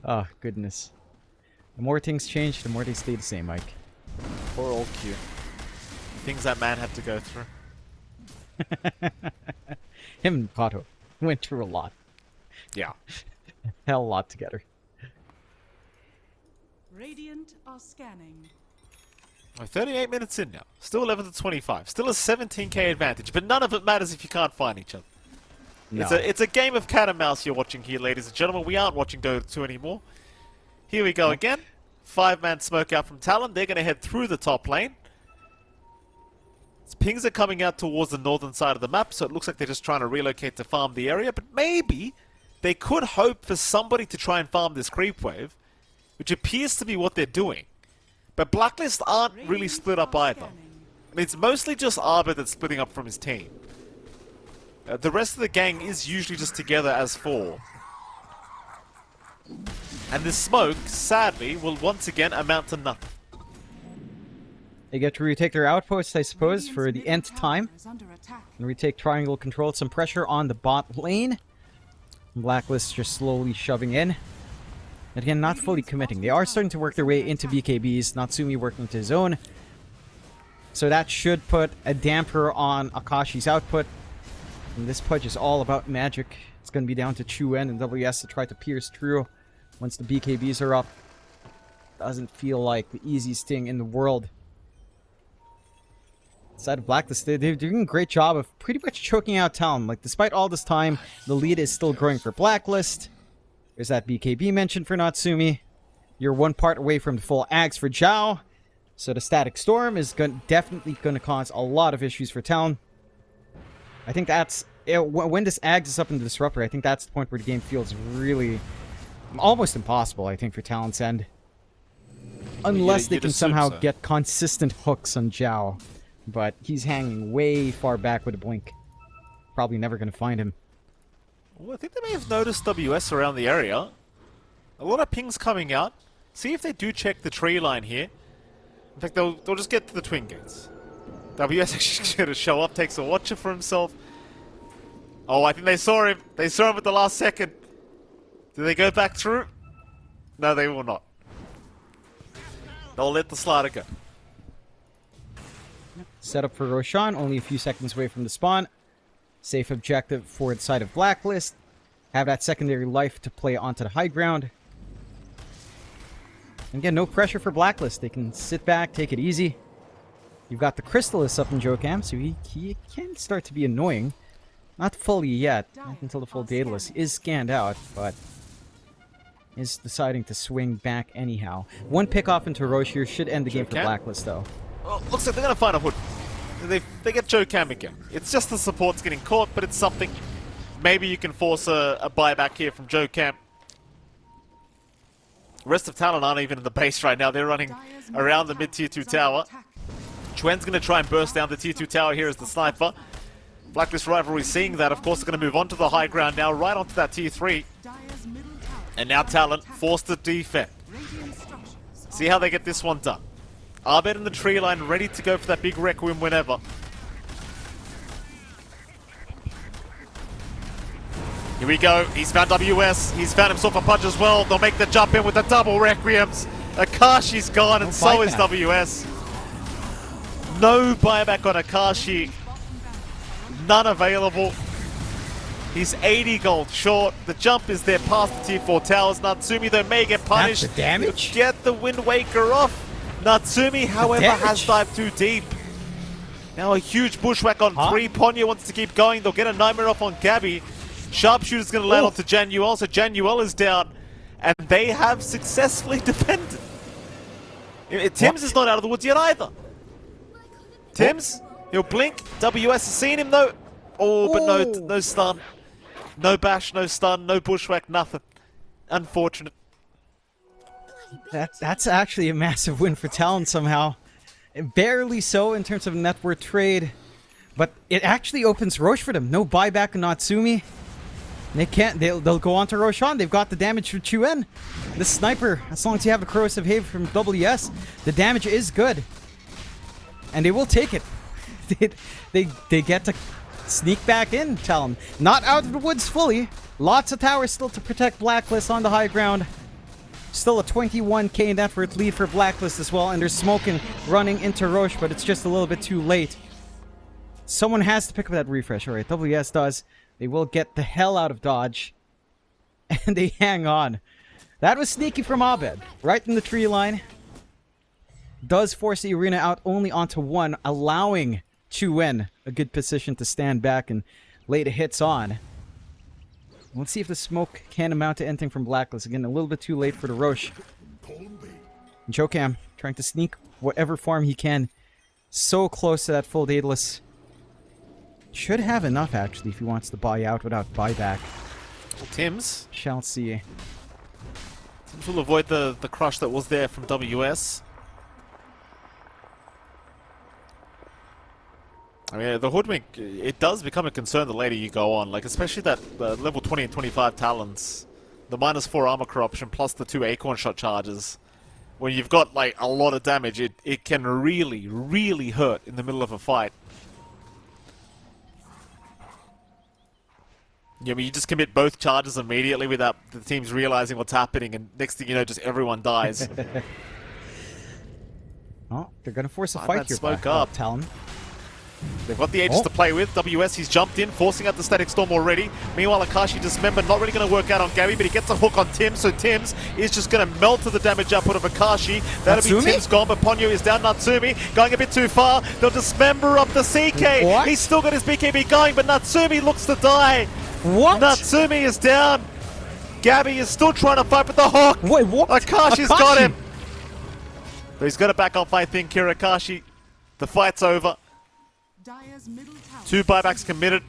Oh, goodness. The more things change, the more they stay the same, Mike. Poor old Q. Things that man had to go through. Him and Pato went through a lot. Yeah. Hell, a lot together. Radiant are scanning. We're 38 minutes in now. Still 11 to 25. Still a 17k advantage, but none of it matters if you can't find each other. No. It's a game of cat and mouse you're watching here, ladies and gentlemen. We aren't watching Dota 2 anymore. Here we go again. 5-man smoke out from Talon. They're going to head through the top lane. Pings are coming out towards the northern side of the map, so it looks like they're just trying to relocate to farm the area, but maybe they could hope for somebody to try and farm this creep wave, which appears to be what they're doing. But Blacklist aren't really split up either. I mean, it's mostly just Arbor that's splitting up from his team. The rest of the gang is usually just together as 4. And this smoke, sadly, will once again amount to nothing. They get to retake their outposts, I suppose, for the nth time. And retake triangle control, some pressure on the bot lane. Blacklist just slowly shoving in. And again, not fully committing. They are starting to work their way into BKBs. Natsumi working to his own. So that should put a damper on Akashi's output. And this pudge is all about magic. It's going to be down to Chuen and WS to try to pierce through once the BKBs are up. Doesn't feel like the easiest thing in the world. Side of Blacklist, they're doing a great job of pretty much choking out Talon. Like, despite all this time, the lead is still growing for Blacklist. There's that BKB mentioned for Natsumi. You're one part away from the full Ags for Zhao. So the Static Storm is definitely going to cause a lot of issues for Talon. I think that's... when this Ags is up in the Disruptor, I think that's the point where the game feels really... almost impossible, I think, for Talon's end. Unless they can somehow get consistent hooks on Zhao. But he's hanging way far back with a blink. Probably never going to find him. Well, I think they may have noticed WS around the area. A lot of pings coming out. See if they do check the tree line here. In fact, they'll just get to the twin gates. WS actually going to show up, takes a watcher for himself. Oh, I think they saw him. They saw him at the last second. Do they go back through? No, they will not. They'll let the slider go. Set up for Roshan, only a few seconds away from the spawn. Safe objective for the side of Blacklist. Have that secondary life to play onto the high ground. And again, no pressure for Blacklist. They can sit back, take it easy. You've got the Crystallis up in Jokam, so he can start to be annoying. Not fully yet, not until the full Daedalus is scanned out, but is deciding to swing back anyhow. One pick off into Roche here should end the game for Blacklist, though. Well, looks like they're going to find a hood. They get Joe Cam again. It's just the support's getting caught, but it's something. Maybe you can force a buyback here from Joe Cam. The rest of Talon aren't even in the base right now. They're running around the mid-tier 2 tower. Chuen's going to try and burst down the tier 2 tower here as the sniper. Blacklist Rivalry seeing that, of course, they're going to move on to the high ground now, right onto that tier 3. And now Talon forced to defend. See how they get this one done. Abed in the tree line, ready to go for that big Requiem whenever. Here we go. He's found WS. He's found himself a punch as well. They'll make the jump in with the double Requiems. Akashi's gone, and so is WS. No buyback on Akashi. None available. He's 80 gold short. The jump is there past the tier 4 towers. Natsumi, though, may get punished. That's the damage? He'll get the Wind Waker off. Natsumi, however, has dived too deep. Now a huge bushwhack on 3. Ponyo wants to keep going. They'll get a Nightmare off on Gabby. Sharpshooter's going to land onto Januel, so Januel is down. And they have successfully defended. Tim's is not out of the woods yet either. Tim's, he'll blink. WS has seen him though. Oh, but no stun. No bash, no stun, no bushwhack, nothing. Unfortunate. That's actually a massive win for Talon somehow. Barely so in terms of net worth trade, but it actually opens Roche for them. No buyback on Natsumi. They can't. They'll go on to Roshan. They've got the damage for Chuen. The sniper, as long as you have a corrosive haven from WS, the damage is good, and they will take it. they get to sneak back in. Talon not out of the woods fully. Lots of towers still to protect Blacklist on the high ground. Still a 21k net worth lead for Blacklist as well, and they're smoking running into Roche, but it's just a little bit too late. Someone has to pick up that refresh. Alright, WS does. They will get the hell out of dodge. And they hang on. That was sneaky from Abed. Right in the tree line. Does force the arena out only onto 1, allowing Chuen a good position to stand back and lay the hits on. Let's see if the smoke can amount to anything from Blacklist. Again, a little bit too late for the Roche. Jokam trying to sneak whatever farm he can. So close to that full Daedalus. Should have enough, actually, if he wants to buy out without buyback. Tim's. Shall see. Tim's will avoid the crush that was there from WS. I mean, the Hoodwink, it does become a concern the later you go on. Like, especially that level 20 and 25 Talons. The -4 armor corruption plus the 2 Acorn Shot charges. When you've got, like, a lot of damage, it can really, really hurt in the middle of a fight. Yeah, I mean, you just commit both charges immediately without the teams realizing what's happening, and next thing you know, just everyone dies. Oh, they're going to force a fight here. Smoke up. Talon. They've got the Aegis to play with. WS, he's jumped in, forcing out the Static Storm already. Meanwhile, Akashi dismembered, not really going to work out on Gabby, but he gets a hook on Tim, so Tim's is just going to melt to the damage output of Akashi. That'll Natsumi? be Tim's gone, but Ponyo is down. Natsumi going a bit too far. They'll dismember up the CK. What? He's still got his BKB going, but Natsumi looks to die. What? Natsumi is down. Gabby is still trying to fight with the hook. Wait, what? Akashi's got him. But he's going to back off, I think, here, Akashi. The fight's over. Dire's middle tower 2 buybacks committed.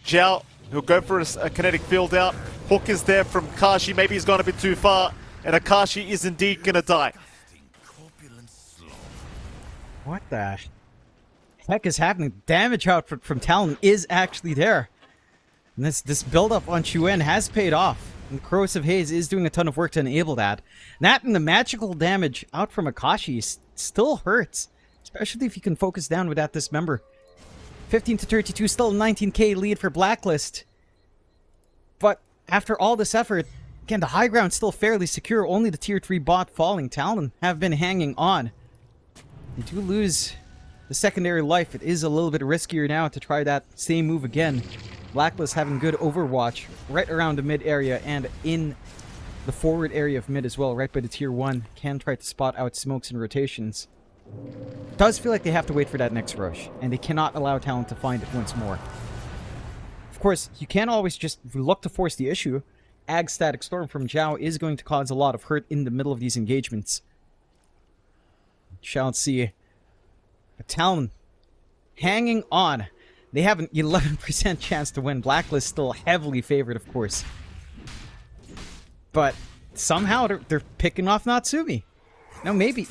Zhao, he'll go for a kinetic field out. Hook is there from Akashi. Maybe he's gone a bit too far. And Akashi is indeed going to die. What the heck is happening? Damage output from Talon is actually there. And this build-up on Chuen has paid off. And Corrosive Haze is doing a ton of work to enable that. That and the magical damage out from Akashi still hurts. Especially if you can focus down with that dismember. 15 to 32, still a 19k lead for Blacklist. But after all this effort, again, the high ground's still fairly secure. Only the tier 3 bot falling. Talon have been hanging on. They do lose the secondary life, it is a little bit riskier now to try that same move again. Blacklist having good overwatch right around the mid area and in the forward area of mid as well, right by the tier 1. Can try to spot out smokes and rotations. Does feel like they have to wait for that next rush, and they cannot allow Talon to find it once more. Of course, you can't always just look to force the issue. Ag Static Storm from Zhao is going to cause a lot of hurt in the middle of these engagements. Shall see. But Talon hanging on. They have an 11% chance to win. Blacklist still heavily favored, of course. But somehow they're picking off Natsumi. Now maybe,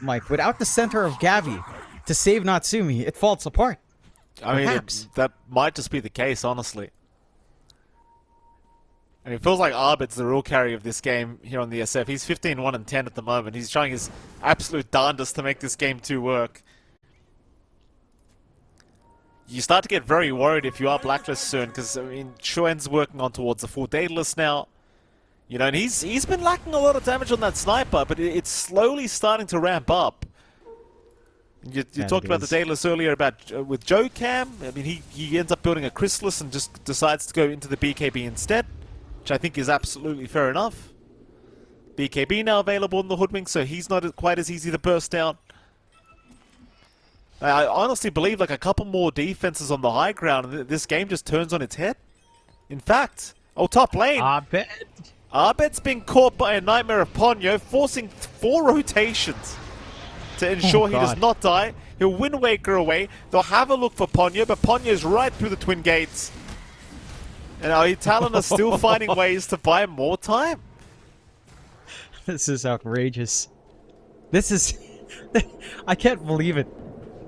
Mike, without the center of Gavi to save Natsumi, it falls apart. I mean, Perhaps. that might just be the case, honestly. I mean, it feels like Arbit's the real carry of this game here on the SF. He's 15-1-10 at the moment. He's trying his absolute darndest to make this game 2 work. You start to get very worried if you are Blacklist soon, because, I mean, Chuen's working on towards the full Daedalus now. You know, and he's been lacking a lot of damage on that sniper, but it's slowly starting to ramp up. You talked about the Daedalus earlier about with Joe Cam. I mean, he ends up building a Chrysalis and just decides to go into the BKB instead, which I think is absolutely fair enough. BKB now available in the Hoodwink, so he's not quite as easy to burst out. I honestly believe like a couple more defenses on the high ground, and this game just turns on its head. In fact, top lane. Arbet's been caught by a Nightmare of Ponyo, forcing 4 rotations to ensure he does not die. He'll Wind Waker away. They'll have a look for Ponyo, but Ponyo's right through the Twin Gates. And Talon are still finding ways to buy more time. This is outrageous. This is... I can't believe it.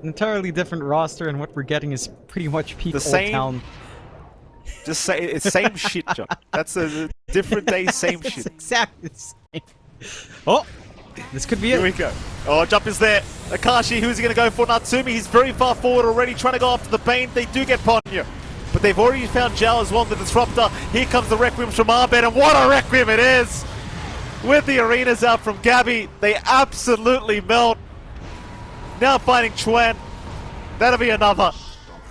An entirely different roster, and what we're getting is pretty much peak Old Town. Just say it's same shit, John. That's a different day, same It's shit. exactly the same. Oh! This could be it. Here we go. Oh, jump is there. Akashi, who's he going to go for? Natsumi, he's very far forward already, trying to go after the Bane. They do get Ponyo. But they've already found Zhao as well, the Disruptor. Here comes the Requiem from Arbet, and what a Requiem it is! With the arenas out from Gabi, they absolutely melt. Now finding Chuan. That'll be another.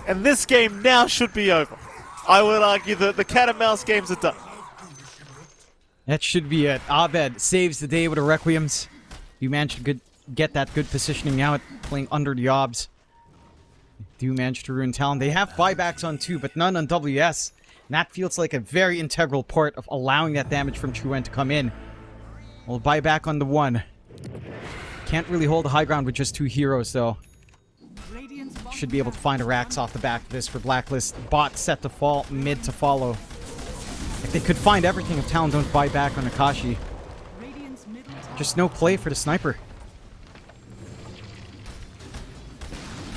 And this game now should be over. I would argue that the cat and mouse games are done. That should be it. Abed saves the day with the Requiems. You managed to get that good positioning out, playing under the obs. Do manage to ruin Talon. They have buybacks on 2, but none on WS. And that feels like a very integral part of allowing that damage from Chuan to come in. We'll buy back on the 1. Can't really hold the high ground with just 2 heroes, though. Should be able to find a Rax off the back of this for Blacklist. Bot set to fall, mid to follow. If they could find everything if Talon don't buy back on Akashi. Just no play for the sniper.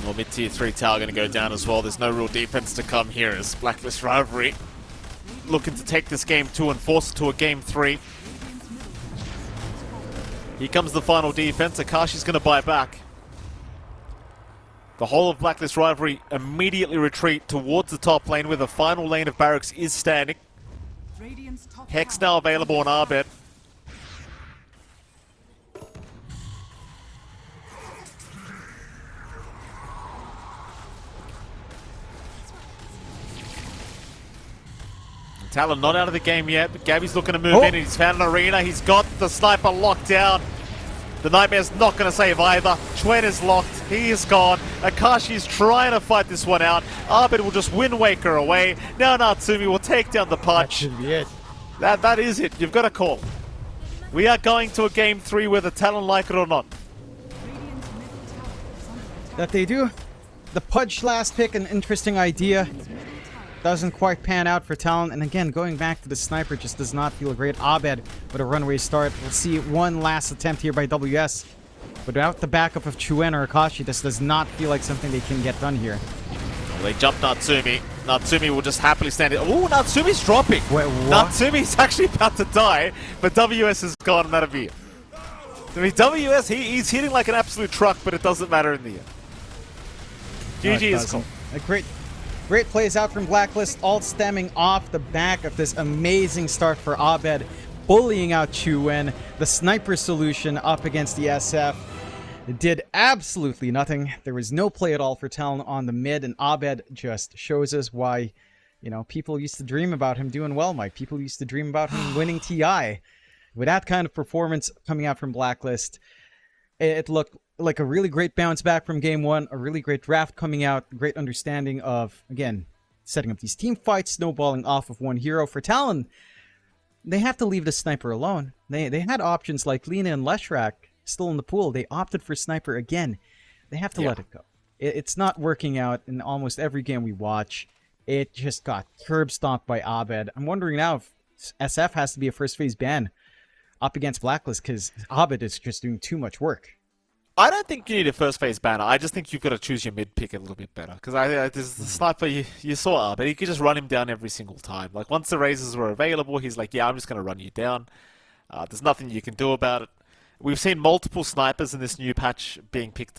Well, mid-tier 3 tower going to go down as well. There's no real defense to come here as Blacklist Rivalry looking to take this game 2 and force it to a game 3. Here comes the final defense. Akashi's going to buy back. The whole of Blacklist Rivalry immediately retreat towards the top lane where the final lane of barracks is standing. Hex now available on Arbet. Talon not out of the game yet, but Gabi's looking to move in and he's found an arena. He's got the sniper locked down. The Nightmare's not going to save either. Chuen is locked. He is gone. Akashi's trying to fight this one out. Arbit will just Wind Waker away. Now Natsumi will take down the punch. That should be it. That is it. You've got to call. We are going to a game 3 whether Talon like it or not. That they do. The Pudge last pick, an interesting idea. Doesn't quite pan out for Talon. And again, going back to the sniper just does not feel great. Abed with a runway start. We'll see one last attempt here by WS. But without the backup of Chuen or Akashi, this does not feel like something they can get done here. Well, they jump Natsumi. Natsumi will just happily stand it. Oh, Natsumi's dropping. Wait, what? Natsumi's actually about to die, but WS is gone and that'll be it. I mean, WS, he's hitting like an absolute truck, but it doesn't matter in the end. GG is cool. A great plays out from Blacklist, all stemming off the back of this amazing start for Abed, bullying out Chuen, the sniper solution up against the SF. It did absolutely nothing. There was no play at all for Talon on the mid, and Abed just shows us why, people used to dream about him doing well, Mike. People used to dream about him winning TI. With that kind of performance coming out from Blacklist, it looked like a really great bounce back from game one, a really great draft coming out, great understanding of, again, setting up these team fights, snowballing off of one hero. For Talon, they have to leave the sniper alone. They had options like Lina and Leshrak still in the pool. They opted for sniper again. They have to let it go. It's not working out in almost every game we watch. It just got curb stomped by Abed. I'm wondering now if SF has to be a first phase ban up against Blacklist because Abed is just doing too much work. I don't think you need a first phase banner. I just think you've got to choose your mid pick a little bit better. Because there's the sniper you saw Abed. You could just run him down every single time. Like once the razors were available, he's like, yeah, I'm just going to run you down. There's nothing you can do about it. We've seen multiple snipers in this new patch being picked up.